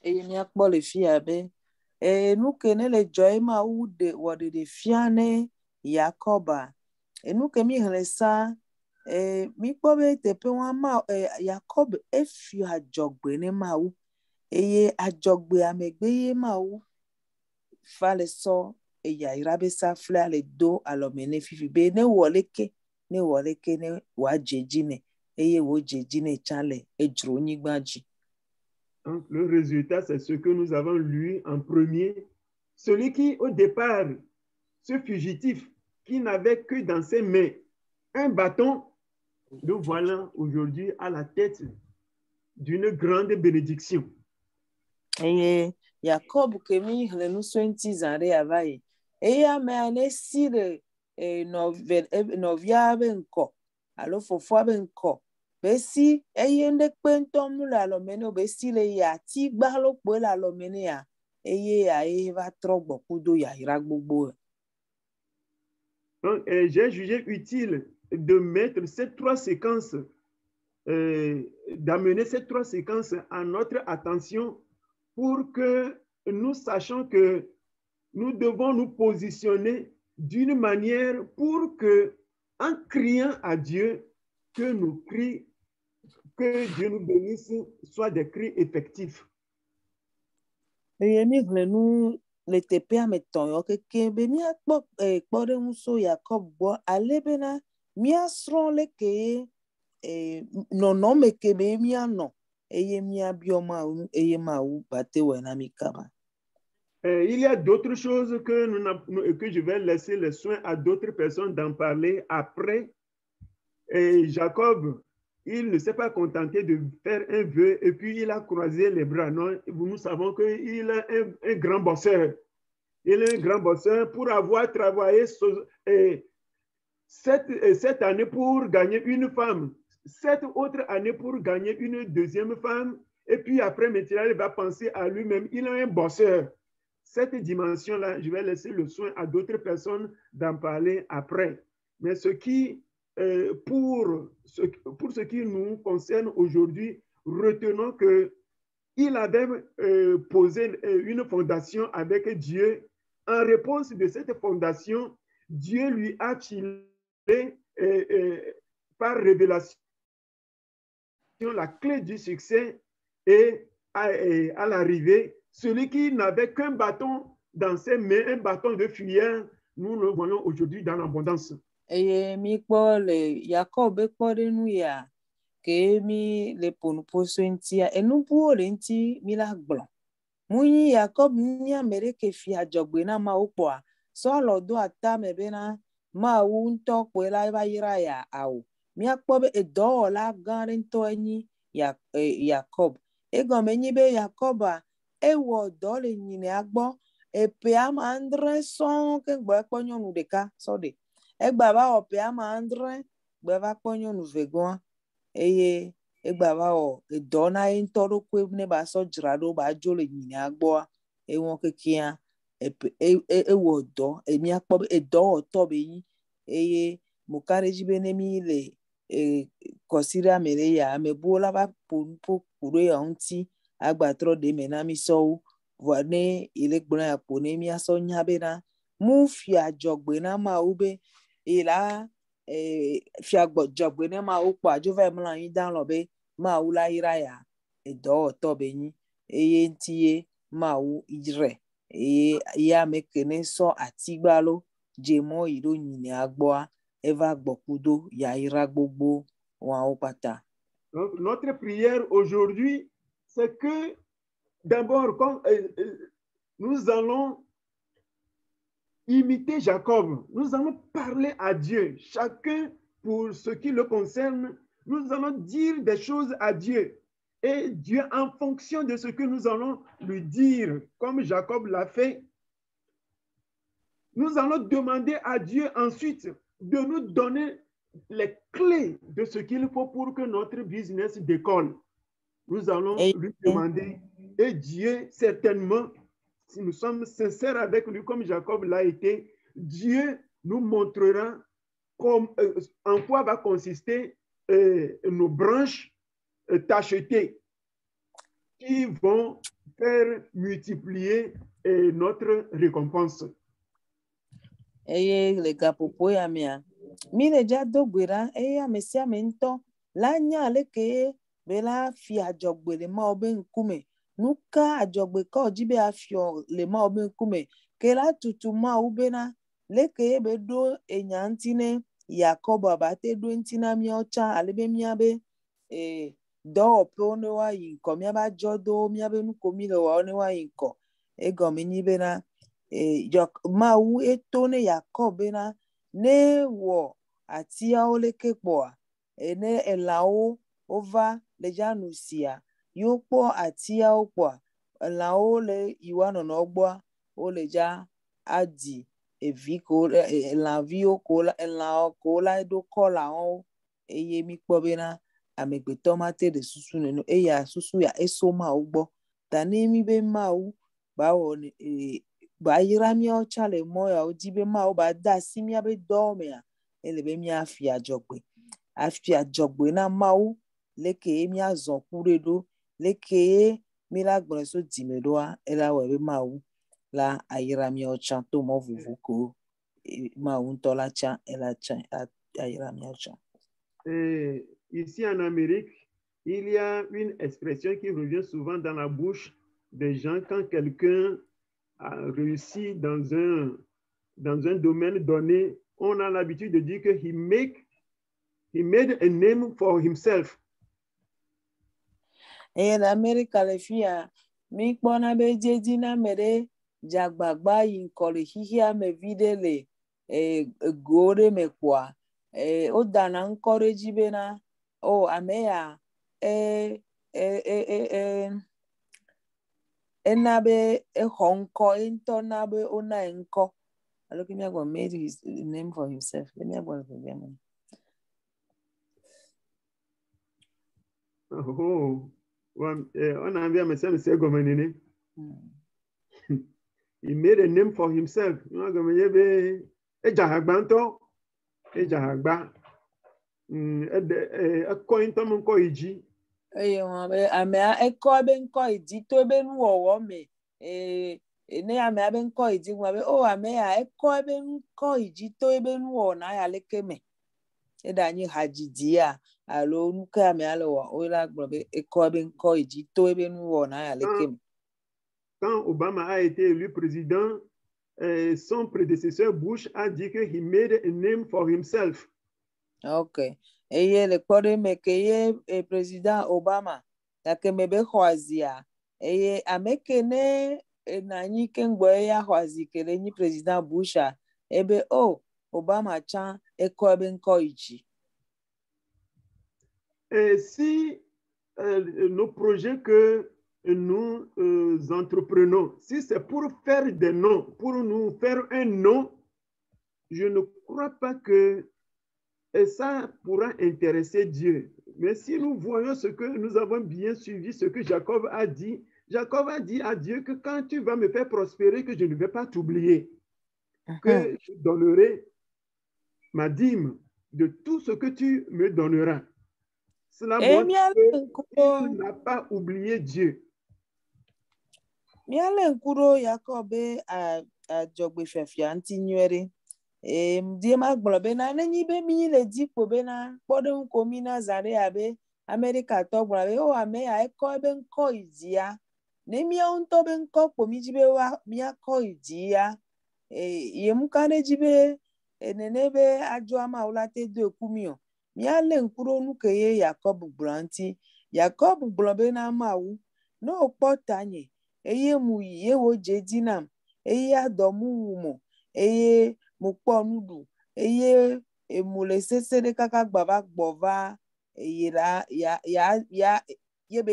Et mi akpo le fia be nu ke ne le joy ma u de wode de fiane Yakoba nu ke mi hne sa mi kpo be te pe wa ma Jacob fi ajogbe ne ma u eye ajogbe amegbe ye ma u fa le so yaira be sa fla le do alomene fifi be ne woleke ne wa jeji ne eye wo jeji ne chale ejro nyigbaji. Donc, le résultat, c'est ce que nous avons lu en premier. Celui qui, au départ, ce fugitif, qui n'avait que dans ses mains un bâton, nous voilà aujourd'hui à la tête d'une grande bénédiction. Et Jacob, que mi le nous sommes tisarés avec, et a mené si le novia benko, alors faut fois benko. Besi eyende kpentom la lomene besi le ya ti gbalo po la lomene ya eye ya va trogbo kudo ya ira gbogbo. Donc j'ai jugé utile de mettre ces trois séquences d'amener ces trois séquences à notre attention pour que nous sachions que nous devons nous positionner d'une manière pour que en criant à Dieu que nos cris, que Dieu nous bénisse, soient des cris effectifs. Et mi nous le tepe a meton yo ke be mi akpo kpore nso Jacob bo alebena mi asron le ke no me ke be mi ano eye mi abioma eye ma u bate wena mi kaba. Il y a d'autres choses que je vais laisser le soin à d'autres personnes d'en parler après. Et Jacob, il ne s'est pas contenté de faire un vœu et puis il a croisé les bras. Non, nous savons qu'il est un grand bosseur. Il est un grand bosseur pour avoir travaillé cette année pour gagner une femme, cette autre année pour gagner une deuxième femme. Et puis après, maintenant, il va penser à lui-même. Il est un bosseur. Cette dimension-là, je vais laisser le soin à d'autres personnes d'en parler après. Mais pour ce qui nous concerne aujourd'hui, retenons qu'il avait posé une fondation avec Dieu. En réponse de cette fondation, Dieu lui a filé par révélation la clé du succès et à l'arrivée, celui qui n'avait qu'un bâton dans ses mains, un bâton de fuyère, nous le voyons aujourd'hui dans l'abondance. Et mi kpo le Jacob kpo de nu ya ke mi le ponu poso ntia enu bu le nti mi la gblo munyi Jacob mi amere ke fi ajogbe na ma ukpo a so lo do ata me be na ma wu nto po la ba yira ya awu mi akpo be do la gan nto anyi Jacob e go me nyi be Jacob a e wo do le nyi ne agbo e pe ama andre son ke gbo ekpo nyonu deka so de egba ba o pe ama andre gbe va kpo nyonu vegon eye egba va o do na nto ro kwe ne ba so jra do ba jo le nyi ne agbo e won kekia ewo dɔ miakpɔ be edɔwɔtɔ be nyi eye mokare dzi be ne mi le kɔsi ɖe ame ɖe ya ame buwo la va ƒo ku ɖe ya ŋuti agbatrɔ ɖe me na mi sɔwo vɔ ne ele gblɔ ya ƒo ne miasɔ nya bena mu fia dzɔgbe na Mawu be ela fia dzɔgbe ne Mawu kpɔ adzo va mlɔ anyi dalɔ be Mawu la yra ya edɔwɔtɔ be nyi eye ŋuti ye Mawu yrae eye ya ame ke ne sɔ atigbalo dze mɔ yi ɖo nyine agbɔa eva gbɔ kudo ya yra gbogbo wawo kpata. Donc, notre prière aujourd'hui, c'est que d'abord, nous allons imiter Jacob. Nous allons parler à Dieu. Chacun, pour ce qui le concerne, nous allons dire des choses à Dieu. Et Dieu, en fonction de ce que nous allons lui dire, comme Jacob l'a fait, nous allons demander à Dieu ensuite de nous donner les clés de ce qu'il faut pour que notre business décolle. Nous allons lui demander, et Dieu, certainement, si nous sommes sincères avec lui, comme Jacob l'a été, Dieu nous montrera en quoi va consister nos branches tachetées qui vont faire multiplier notre récompense. Eye le gaƒoƒo ya mea mi le dza do gbe ɖa eye ame sia ame ŋutɔ la nya leke be la fi adzɔgbe le Mawu be ŋkume nu ka adzɔgbe ka wòdzi be afiɔ le Mawu be ŋkume ke la tutu Mawu bena leke be ɖo enya ŋuti ne Yakobo aba te ɖo ŋuti na míawo tsã alebe míabe dɔwɔƒewo ne woayi ŋkɔ míabe adzɔdowo míabe nu ko mi le wɔwo ne woayi ŋkɔ egɔme nyi bena Mawu eto ne Yakob bena ne wɔ atiawo leke kpɔa ne elãwo wova le dza nu sia yewo kpɔ atiawo kpɔa elãwo le yi woa nɔnɔ gbɔa wole dza aɖi evi ko elãviwo ko elãwo ko la ɖo kɔlawo eye mikpɔ bena amegbetɔ ma te ɖe susu nenu eya susu ya eso Mawu gbɔ ta ne mi be Mawu ba wɔ ba yra míawo tsã le mɔ yawo dzi be Mawu ba de asi míabe dɔwo mea ele be míafi adzɔgbe na Mawu leke ye míazɔ ku ɖe ɖo leke ye mi la gblɔe so dzime ɖoa ela wɔ be Mawu la ayra míawo tsã to mɔ vovo ko Mawu ŋutɔ la tsã ela tsã ayra míawo tsã. Ici en Amérique, il y a une expression qui revient souvent dans la bouche des gens quand quelqu'un a réussi dans un domaine donné. On a l'habitude de dire que he made a name for himself. Et l'Amérique le fia mi kpɔna be dzedzi na me ɖe dzagbagba yi ŋkɔ le xixia me vi ɖe le go ɖe me kpɔa wodana ŋkɔ ɖe dzi bena o ame ya ena be exɔ ŋkɔ ŋutɔ na be wona ŋkɔ alo ke míagblɔ made his name for himself le míagblɔ le gbegbe me. On a envie à me c'est comme un he made a name for himself. Comme il y avait ejahagbanto ejahagba ekɔintɔ me ŋkɔ yi dzi. Eye amea ekɔ be ŋkɔ yi dzi to ebe nuwɔwɔ me ne amea be ŋkɔ yi dzi ŋua be o ame ya ekɔ ebe ŋkɔ yi dzi to ebe nuwɔwɔ na ya leke me eɖa nyi hadzidzi ya alo nu ke amea le wɔ o la gblɔ be ekɔ ebe ŋkɔ yi dzi to ebe nuwɔwɔ na ya leke me. Quand Obama a été élu président, son prédécesseur Bush a dit que he made a name for himself. Ok. Eye le kpɔ ɖe me ke ye président Obama gake me be xɔ azia eye ame ke ne na anyi ke ŋgbɔ eya xɔ azi ke le nyi président Busha ebe o Obama tsã ekɔ ebe ŋkɔ yi dzi. Et si nos projets que nous entreprenons, si c'est pour faire des noms, pour nous faire un nom, je ne crois pas que ça pourra intéresser Dieu. Mais si nous voyons ce que nous avons bien suivi, ce que Jacob a dit, Jacob a dit à Dieu que quand tu vas me faire prospérer, que je ne vais pas t'oublier, que je donnerai ma dîme de tout ce que tu me donneras. Cela montre qu'il n'a pas oublié Dieu. Miale nkuro Jacob a jogbe fefia ntinyere. Die ma gbolo be na nenyi be mi le dikpo be na kpodon komi na zare abe America to gbolo be o ame ya eko be nko idia. Ne mi onto be nko kpomi jibe wa mi akọ idia. Yem kane jibe enenebe ajo ama ulate do kumio. Miale nkuro nuke ye Jacob branti. Jacob gbolo be na mawu no potanye. Eye mu ye wo jedinam. Eye adomu wumo. Eye mukpo nudu. Eye emule sesere kaka gbaba gbova. Yebe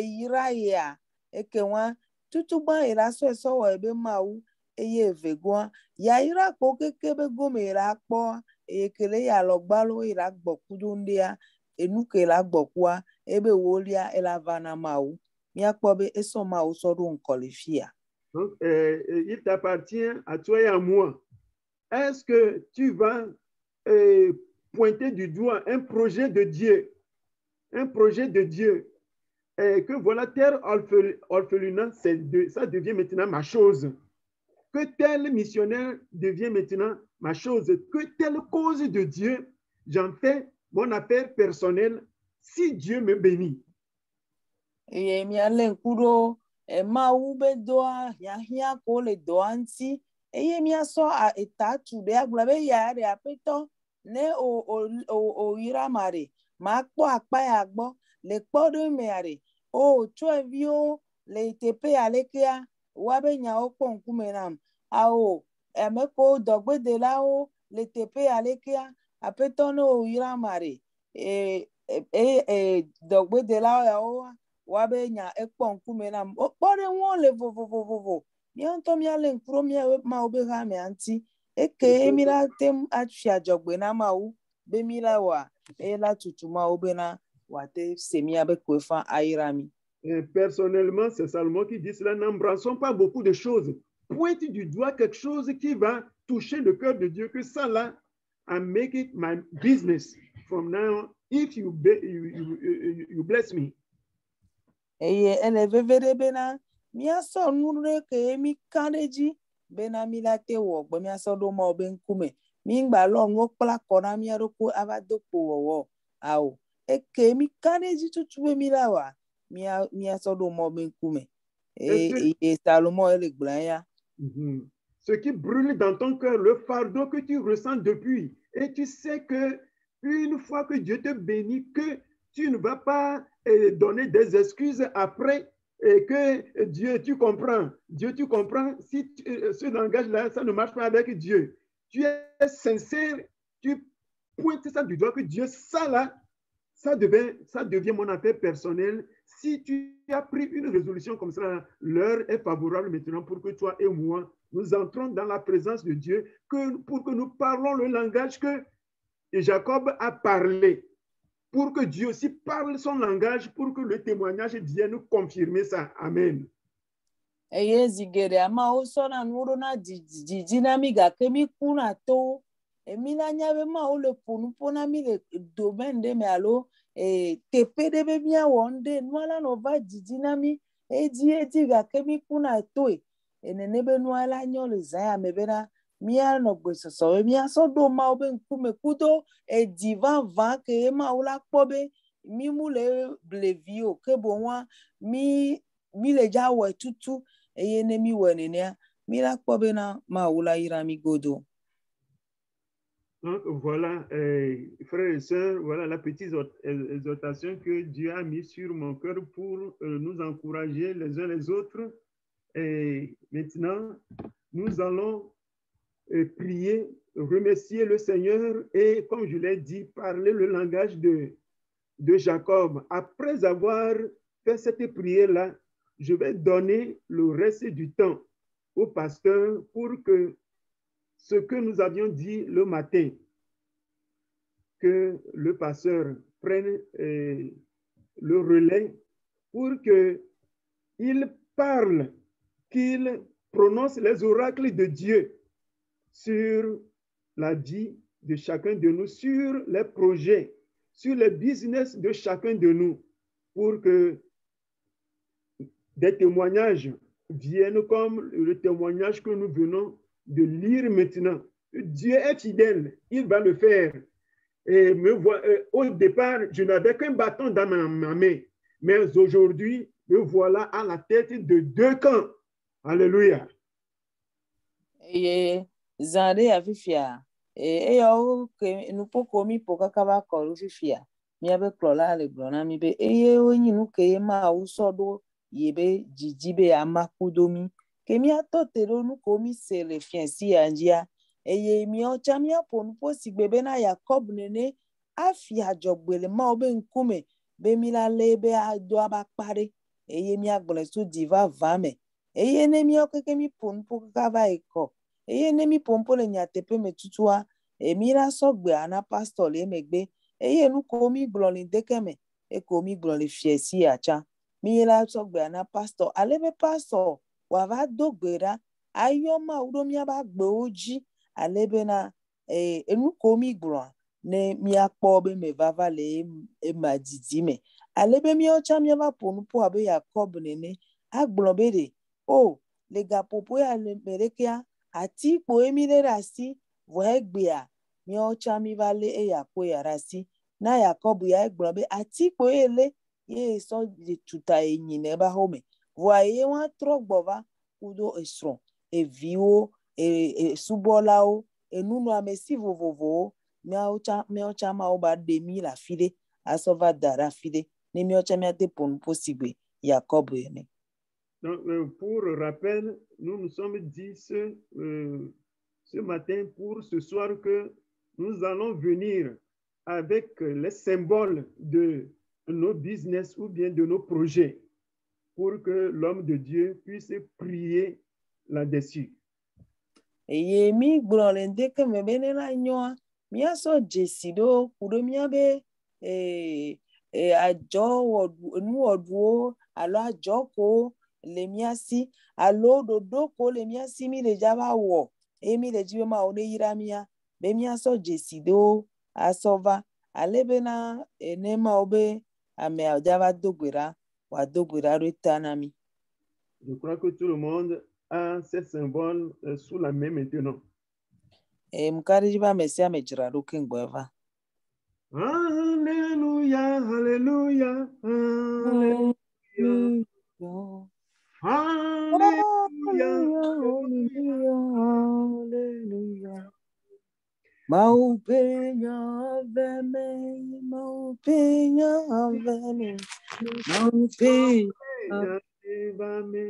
yira ya. Ekewa tutuba ira so wa ebe mawu. Eye vegwa. Ya ira po kekebe gome ira po. Eye kele ya logbalo ira gbokudu ndia. Enuke la gbokwa. Ebe wolia elavana mawu. Donc, il t'appartient à toi et à moi. Est-ce que tu vas pointer du doigt un projet de Dieu, un projet de Dieu, et que voilà, terre orphelinat, ça devient maintenant ma chose. Que tel missionnaire devient maintenant ma chose. Que telle cause de Dieu, j'en fais mon affaire personnelle si Dieu me bénit. Eye miale nkuro mawu be doa hia ko le doa nti eye mia so etatu de agula be ya re apeto ne o ira mare ma po apa ya gbo le podo meare o twevio le tepe alekea wa be nya o po nkume nam ao emeko dogbe de lao le tepe alekea apeto no ira mare dogbe de lao ya o wabe nya ekpo nkume na okpore won le vovovovovo mi onto mi ale nkuro mi ma obe ha me anti eke emira tem afia jogbe na mawu be mira wa ela tutuma obe na wate semia be kwefa airami. Personnellement, c'est Salomon qui dit cela. N'embrassons pas beaucoup de choses. Pointe du doigt quelque chose qui va toucher le cœur de Dieu, que ça là, I make it my business from now. If you bless me. Eye elevevere bena miaso nure ke mi kaneji bena milate wo gbe miaso do mo be nkume mi ngba lo ngokpla kona mi aroko avadopo wo awo eke mi kaneji tutu mi lawa miaso do mo be nkume Salomon ele gbaya. Ce qui brûle dans ton cœur, le fardeau que tu ressens depuis, et tu sais que une fois que Dieu te bénit, que tu ne vas pas donner des excuses après et que Dieu, tu comprends. Dieu, tu comprends. Si ce langage-là, ça ne marche pas avec Dieu. Tu es sincère, tu pointes ça du doigt que Dieu, ça là, ça devient mon affaire personnelle. Si tu as pris une résolution comme ça, l'heure est favorable maintenant pour que toi et moi, nous entrons dans la présence de Dieu pour que nous parlons le langage que Jacob a parlé. Pour que Dieu aussi parle son langage, pour que le témoignage vienne confirmer ça. Amen. Eye zigere ama oso na nuro na dinamiga kemi kuna to emina nyabe ma o le ponu pona mi le domaine de me alo tepe de be mia wonde nwala no va dinami edi ga kemi kuna to enene be nwala nyo le zaya mebena mia no gbesoso mia so do ma obe nkume kudo divan van ke ma ola kpobe mi mu le blevio ke bo wa mi le jawe tutu eye mi wenenia mi la kpobe na ma ola ira mi godo. Donc voilà, frères et sœurs, voilà la petite exhortation que Dieu a mis sur mon cœur pour nous encourager les uns les autres. Et maintenant, nous allons prier, remercier le Seigneur et, comme je l'ai dit, parler le langage de Jacob. Après avoir fait cette prière-là, je vais donner le reste du temps au pasteur pour que ce que nous avions dit le matin, que le pasteur prenne le relais pour qu'il parle, qu'il prononce les oracles de Dieu sur la vie de chacun de nous, sur les projets, sur les business de chacun de nous, pour que des témoignages viennent comme le témoignage que nous venons de lire maintenant. Dieu est fidèle, il va le faire. Et au départ, je n'avais qu'un bâton dans ma main, mais aujourd'hui, me voilà à la tête de 2 camps. Alléluia. Eye zã ɖe ya fifia. Eyawo ke nukpokpo mi ƒo kaka va kɔ ɖo fifia. Míabe kplɔla le gblɔ na mi be eyewo nyi nu ke Mawu sɔ ɖo yi be dzidzi be amakudo mi. Ke míatɔ te ɖo nu ko mi se le fiasi ya dzia. Eye míawo tsã míaƒo nu ƒo si gbe bena Yakob nene afi adzɔgbe le Mawu be ŋkume be mi la lé be ado aba kpa ɖe. Eye míagblɔe tso di vavã me. Eye ne míawo keke mi ƒo nu ƒo kaka va yi kɔ. Eye ne mi ƒo nu ƒo le nyateƒe me tutua, mi la sɔgbe na pastor le emegbe. Eye nu ko mi gblɔ le ŋdeke me, eko mi gblɔ le fiasi ya tsã. Mi la sɔgbe na pastor. Ale be pastor wòava do gbe ɖa, ayɔ Mawu ɖo míabe agbewo dzi. Ale bena enu ko mi gblɔa, ne míakpɔ be me vava le ema didi me. Ale be míawo tsã míava ƒo nu ƒo abe Yakob nene, agblɔ be ɖe, o, le gaƒoƒo ya le me ɖekea, ati kpo mi lé ɖe asi, vɔ egbea, míawo tsã mi va lé eya kpo ya ɖe asi. Na Yakob ya egblɔ be ati kpo ye lé, ye sɔ tuta ye nyina ebe xɔme. Vɔa ye wa trɔ gbɔ va kudo esrɔ̃, eviwo, subɔlawo, enunɔamesi vovovowo, míawo tsã Mawu ba ɖe mi le afi ɖe, asɔ va da ɖe afi ɖe, ne míawo tsã míate ƒo nu ƒo si gbe Yakob ene. Donc, pour rappel, nous sommes dit ce matin pour ce soir que nous allons venir avec les symboles de nos business ou bien de nos projets pour que l'homme de Dieu puisse prier là-dessus. Eye mi gblɔ le ŋdeke me be ne la nyoa, míasɔ dzesi ɖo ku ɖe míabe nuwɔɖuwo alo adzɔkowo le míasi alo ɖoɖo ko le míasi mi le dzava wɔ eye mi le dzi be Mawu ne yra mía be míasɔ dzesi ɖewo asɔ va ale bena ne Mawu be amea dzava do gbe ɖa wòado gbe ɖa ɖo ta na mi. Je crois que tout le monde a ces symboles sous la main maintenant. Mkaɖi dzi be ame sia ame dzra ɖo keŋgbɔ va. Alléluia, alléluia, alléluia. Hallelujah. Maupenya aveme, maupenya aveme, maupenya aveme.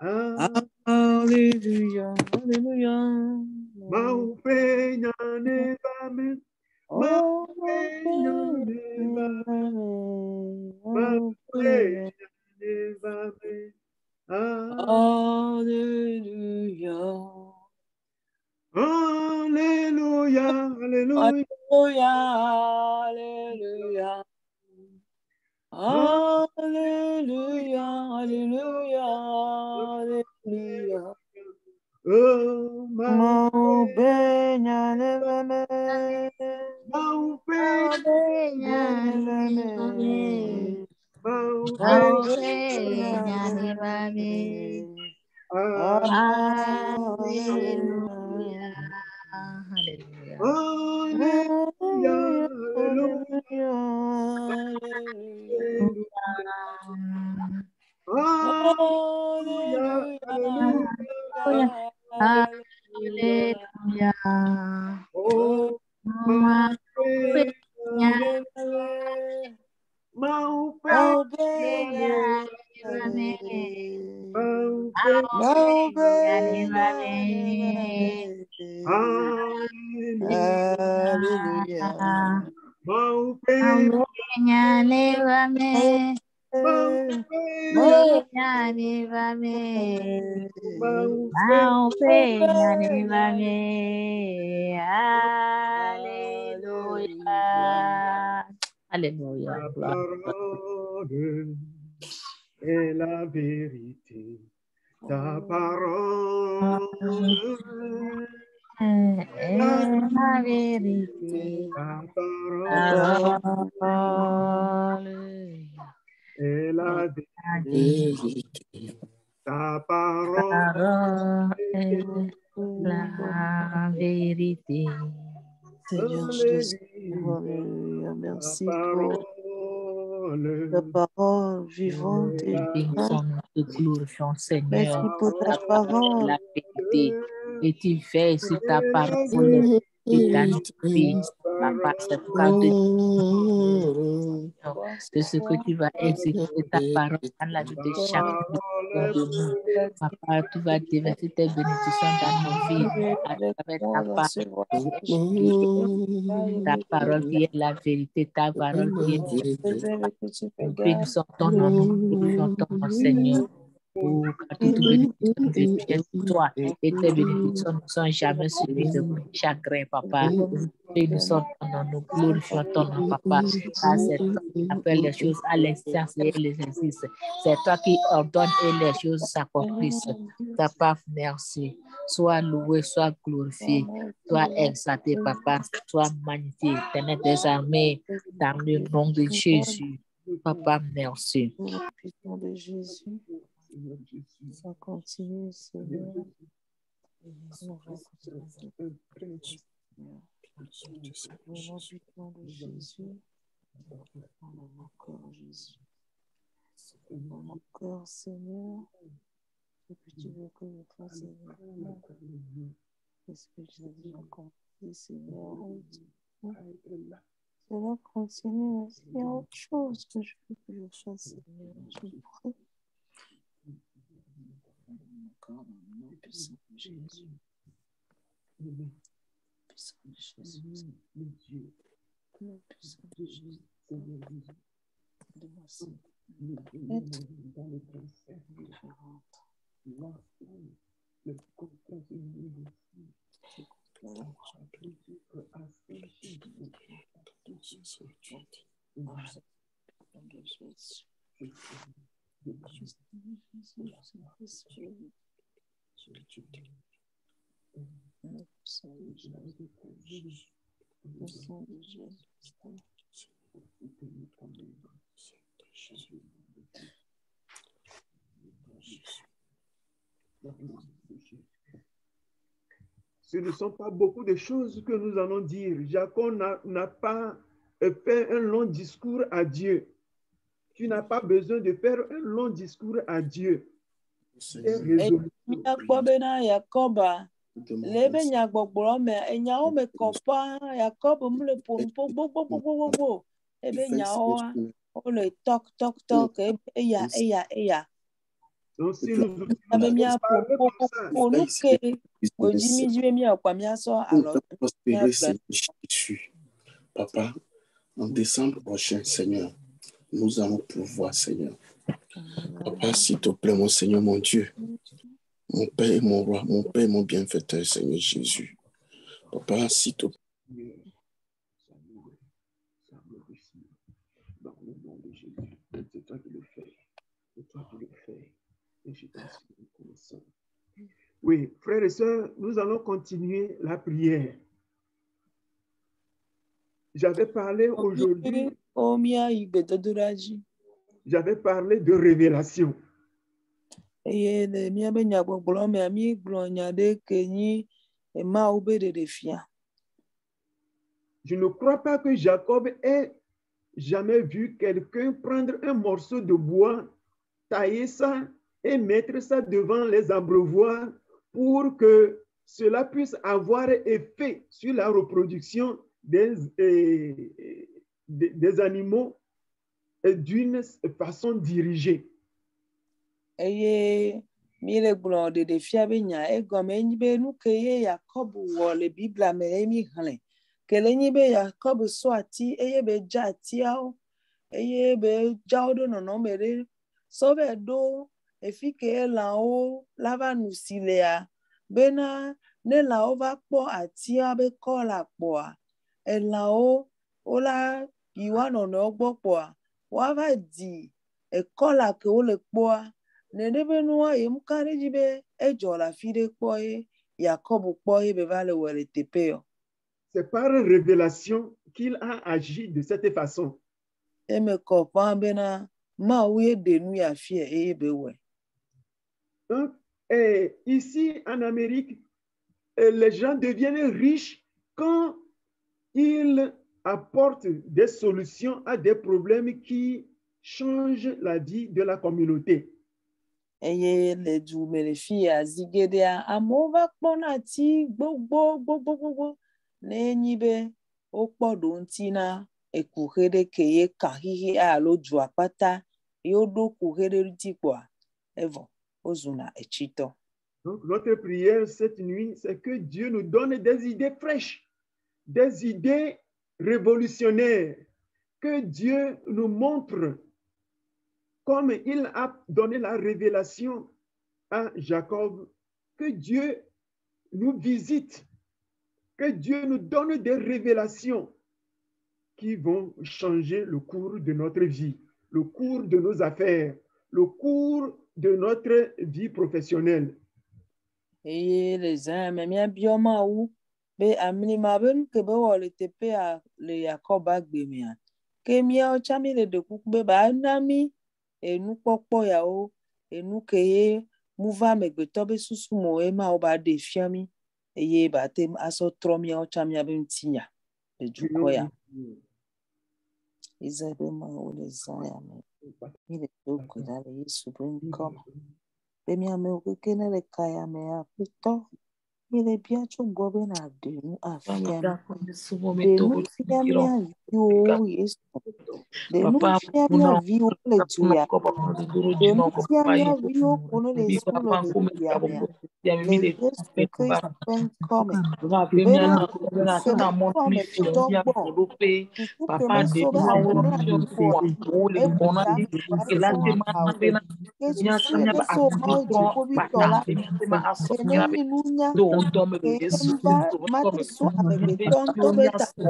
Hallelujah, hallelujah. Maupenya aveme, maupenya aveme. Hallelujah. Alléluia, alléluia. Alléluia, alléluia, alléluia. Oh, Maupenya neveme, Maupenya neveme, Maupenya neveme. Hallelujah, hallelujah. est la vérité. Ta parole est la vérité. ta parole Parole est la vérité. Ta parole est la vérité. Seigneur Jésus, alléluia. Merci pour ta parole vivante et Bénissons, nous te glorifions, Seigneur. merci pour ta Ta parole est la parole. vérité. Et tu veilles sur ta parole et ta vie. Papa, c'est pourquoi nous te disons de ce que tu vas exécuter ta parole dans la vie de chaque personne de nous. Papa, tu vas déverser tes bénédictions dans nos vies à travers ta parole. Ta parole qui est la vérité, ta parole qui est nous bénissons ton nom, nous glorifions ton nom, Seigneur. Oh, car toute bénédiction nous vient de toi et tes bénédictions ne sont jamais suivies de chagrin, Papa. Bénissons ton nom, nous glorifions ton nom, Papa. Car c'est toi qui appelles les choses à l'existence et elles existent. C'est toi qui ordonnes et les choses s'accomplissent. Papa, merci. Sois loué, sois glorifié, sois exalté, Papa. Sois magnifié, Éternel des armées, dans le nom de Jésus. Papa, merci. Pour la puissance de Jésus, ça continue, Seigneur. Pour la puissance de Jésus, dans mon corps, Jésus. Dans mon corps, Seigneur, ce que tu veux que je fasse, Seigneur. Qu'est-ce que j'ai déjà compris, Seigneur? Cela continue. Il y a autre chose que je veux que je fasse, Seigneur. Je prie. Encore dans le nom puissant de Jésus. Puissant de Jésus. Nom puissant de Jésus. De moi, Seigneur. Ce ne sont pas beaucoup de choses que nous allons dire. Jacob n'a pas fait un long discours à Dieu. Tu n'as pas besoin de faire un long discours à Dieu. Lebe nyagbɔgblɔ me enyawo me kɔƒa Yakob mu le ƒonu ƒo gbogbogbogbogbò ebe nyawoa wole tɔk eya Donc si nous abe miaƒo nu ke wòdzi mi dzi be miakpa miasɔ alɔ Papa, en décembre prochain, Seigneur, nous allons pouvoir, Seigneur. Papa, s'il te plaît, mon Seigneur, mon Dieu, mon Père et mon roi, mon Père et mon bienfaiteur, Seigneur Jésus. Papa, s'il te plaît. Dans le nom de Jésus, c'est toi qui le fais. C'est toi qui le fais. Et je t'en suis reconnaissant. Oui, frères et sœurs, nous allons continuer la prière. J'avais parlé aujourd'hui. J'avais parlé de révélation. Je ne crois pas que Jacob ait jamais vu quelqu'un prendre un morceau de bois, tailler ça et mettre ça devant les abreuvoirs pour que cela puisse avoir effet sur la reproduction des animaux d'une façon dirigée. Mile gblɔ ɖeɖefia be nya egɔme enyi be nu ke ye Yakob wɔ le Biblia me ye mi xlẽ ke le nyi be Yakob sɔ ati eye be dza atiawo eye be dzawo ɖo nɔnɔme ɖe sɔ be ɖo efi ke lãwo la va nu si lea bena ne lãwo va kpɔ atia be kɔ le akpɔa elãwo wola yi wa nɔnɔewo gbɔ kpɔa woava di Ekola ke ole kpoa. Nedebe noa yem kare jibe ejo la fide kpoe. Yakob kpoe beva le wele tepeo. C'est par révélation qu'il a agi de cette façon. Eme kopan bena ma ouye denu ya fie ebewe. Donc, ici en Amérique, les gens deviennent riches quand ils apportent des solutions à des problèmes qui changent la vie de la communauté. Eye le du me fie azigedea amova kpona ti gbogbo n'enyibe okpodo ntina ekuhere keye kahihi alo du apata yodo kuhere ritikwa evo ozuna echito. Donc, notre prière cette nuit, c'est que Dieu nous donne des idées fraîches, des idées révolutionnaires, que Dieu nous montre comme il a donné la révélation à Jacob, que Dieu nous visite, que Dieu nous donne des révélations qui vont changer le cours de notre vie, le cours de nos affaires, le cours de notre vie professionnelle. Eye les ame mia bioma wu be amini ma ben ke be wole tepe a le Yakoba gbemia ke mia o chami le de kukbe ba nami enu kpokpo ya o enu keye muva megbeto be susu mo e ma o ba de fiami eye ba te aso tromi o chami abem tinya de jukoya izabe ma o le zaya me ile doko da le Yesu bring come be mi ame o kene le kaya me a pito ile bia chungo be na de nu afia de nu fia mi a yo Yesu de nu fia mi a vi o le juya de nu fia mi a vi o kono le sulo le juya me le Yesu Christ bring come be na ke mo me pitogbo ke me so be amuna ko e buta me pare so ma ke susu e be so ma o jiko bi tola keneni nunya emba mati so amegbe tonto beta so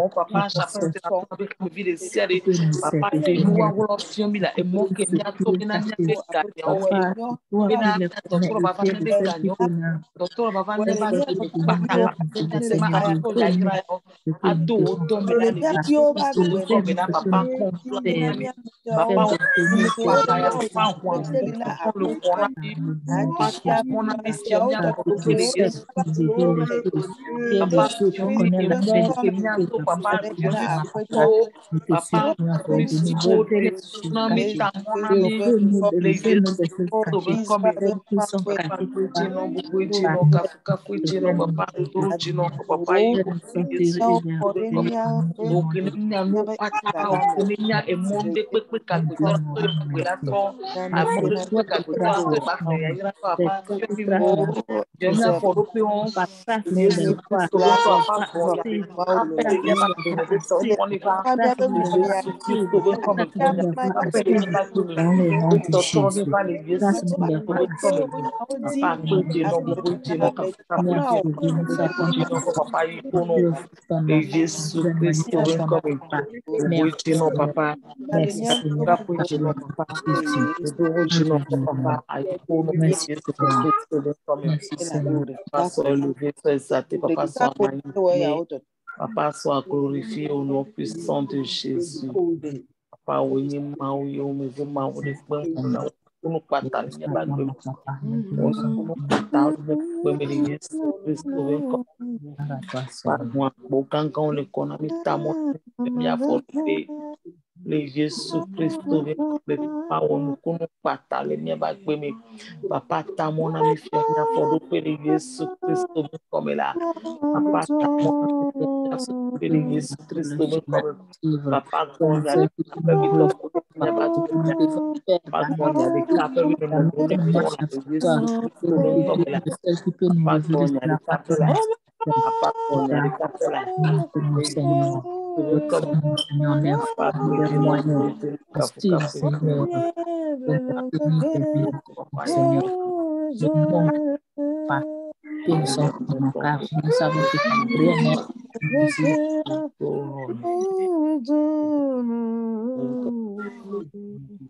Papa, soit glorifié au nom puissant de Jésus. Papa, oui, ma oui, on me veut ma oui, on nous partage, il y a pas de on nous partage, on me dit yes, Christ, moi, aucun quand on est qu'on a mis ta moi, il a forfait, les Jésus Christ, le pas on nous partage, il y a pas de papa, ta mon ami, il a forfait, les Jésus Christ, comme là. Papa, Jésus Christ, papa, quand il y a des que nous sommes dans car nous savons que rien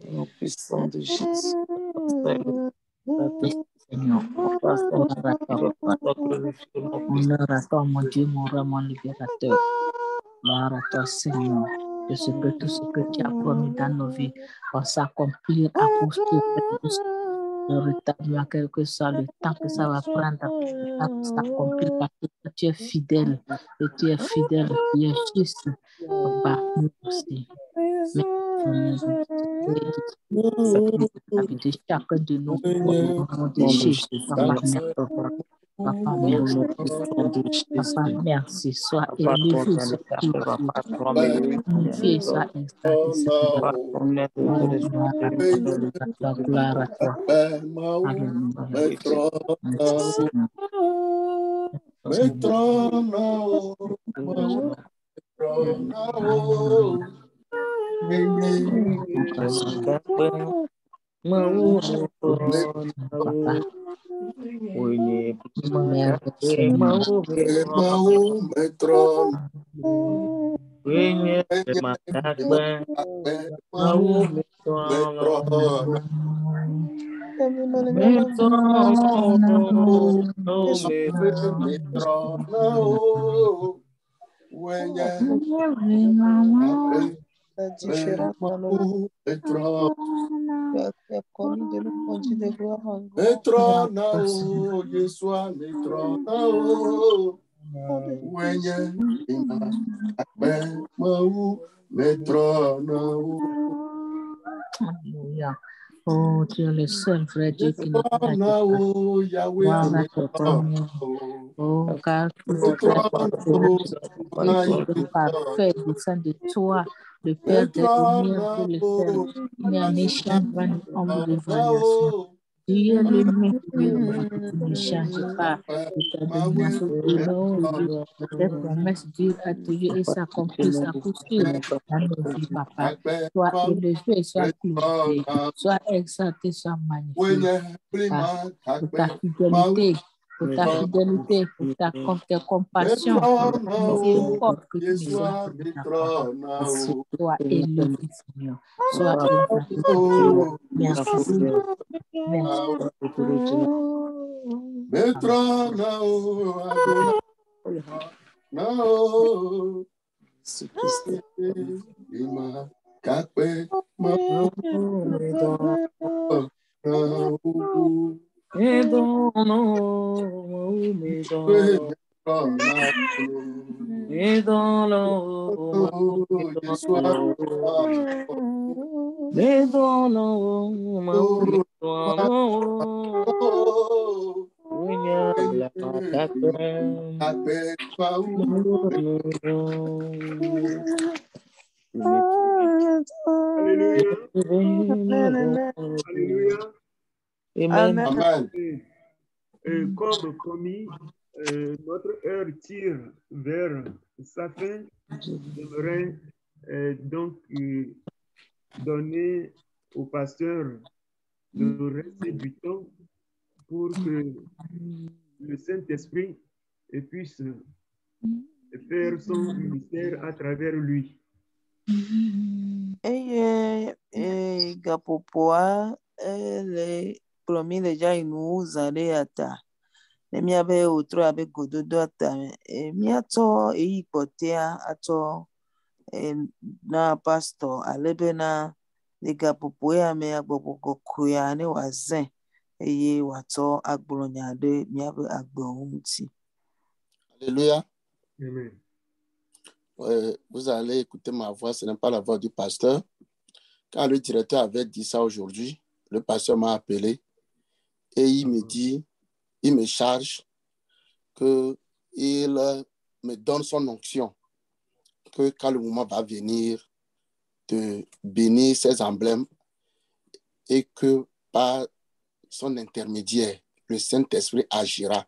Au nom puissant de Jésus. Seigneur. Honneur à toi, Papa. Honneur à toi, mon Dieu, mon roi, mon libérateur. Gloire à toi, Seigneur. De ce que tout ce que tu as promis dans nos vies va s'accomplir à cause de le retard, quel que soit le temps que ça va prendre, ça s'accomplir parce que tu es fidèle, et tu es fidèle, tu es juste. Papa, nous aussi. De chacun de nous, au nom de Jésus, Papa, merci. Papa, merci. Papa, merci. Sois élevé, sois glorifié, sois exalté, Seigneur. Gloire à toi. La différence dans nos tu as commis de nous conduire de gloire en gloire. Alléluia. Oh, tu es le seul vrai Dieu qui ne peut pas. Gloire à toi, Seigneur. Oh, car tout ce qui est parfait descend de toi, le Père des lumières et le Père. Il y a un échange entre les variations. Tu es le même Dieu, tu ne changes pas. Ta domination demeure. Tes promesses durent à toujours et s'accomplissent à coup sûr dans nos vies, Papa. Sois élevé, sois glorifié, sois exalté, sois magnifié. Pour ta fidélité, pour ta compassion, miséricorde que tu nous donnes de ta part. Sois élevé, Seigneur. Sois exalté, Seigneur. Merci. Merci. Alléluia. Amen. Amen. Comme promis, notre heure tire vers sa fin. J'aimerais donc donner au pasteur le reste du temps pour que le Saint-Esprit puisse faire son ministère à travers lui. Gapopoa, le promis déjà nous allait à ta. Les miabe outro avec gododo à ta. Miato et hypothèa à toi. Na pastor alebena les gapopoa me agboko kuya ne wazen. Eye wato agbolonya de miabe agbonti. Alléluia. Amen. Vous allez écouter ma voix, ce n'est pas la voix du pasteur. Quand le directeur avait dit ça aujourd'hui, le pasteur m'a appelé et il me dit, il me charge qu'il me donne son onction, que quand le moment va venir de bénir ces emblèmes et que par son intermédiaire, le Saint-Esprit agira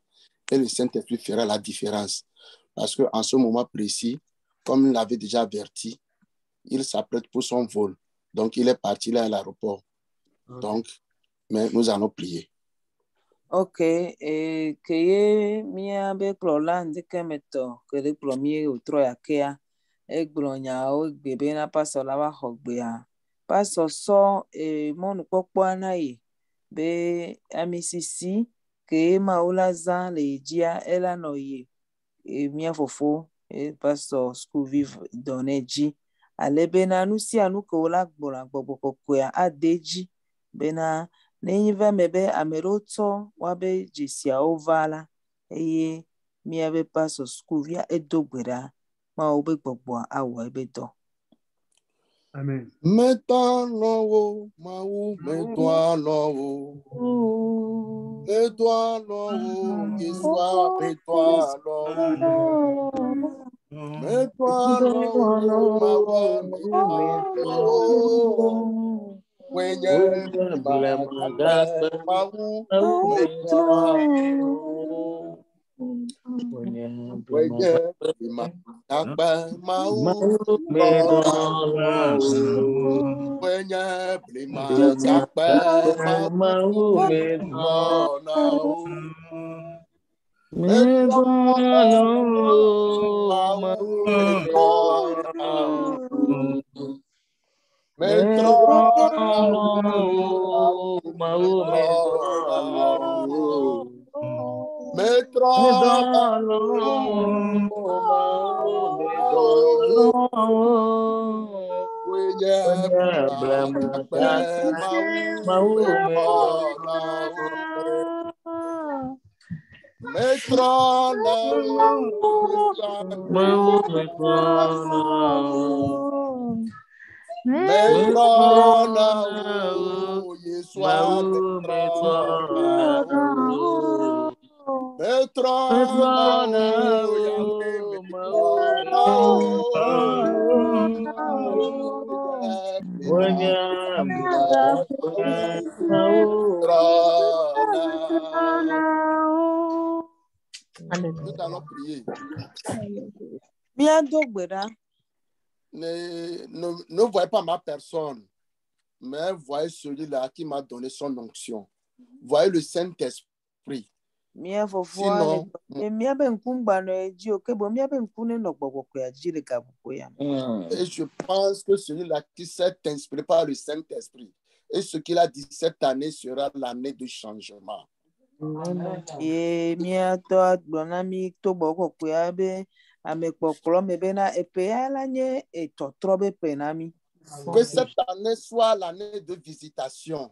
et le Saint-Esprit fera la différence. Parce qu'en ce moment précis, comme il l'avait déjà averti, il s'apprête pour son vol. Donc, il est parti là à l'aéroport. Donc, mais nous allons prier. Ok, que ye mia be klola ndike meto que le premier ou trois yakea e glonya o gbebe na paso la ba hogbea Pastor so mon pokpo anaye be amisisi ke maula zan le dia ela no ye mia fofo pastor school vive doneji ale bena nusi anu ko la gbora gbogbo kokoya adeji bena n'enyiva mebe ameroto wabe jisia ovala eye mia be pastor school via edogbera ma obe gbogbo awo ebe do. Amen. Mets-toi là-haut, Mahou, mets-toi là-haut. Mets-toi là-haut, Yeshua, mets-toi là-haut. Mets-toi là-haut, Mahou, mets-toi là-haut. Wenye, Mahou, mets-toi là-haut. Wenye, Mahou, Wenye blima jakpe mawu metona o metona o mawu metona o metona o mawu metona o metona o mawu metona o Wenye blima jakpe mawu metona o Metrona Metrona Yeshua Metrona Metrona Yahweh Nous allons prier. Ne voyez pas ma personne, mais voyez celui-là qui m'a donné son onction. Voyez le Saint-Esprit. Sinon, et je pense que celui-là qui s'est inspiré par le Saint-Esprit, et ce qu'il a dit cette année sera l'année du changement. Que cette année soit l'année de visitation.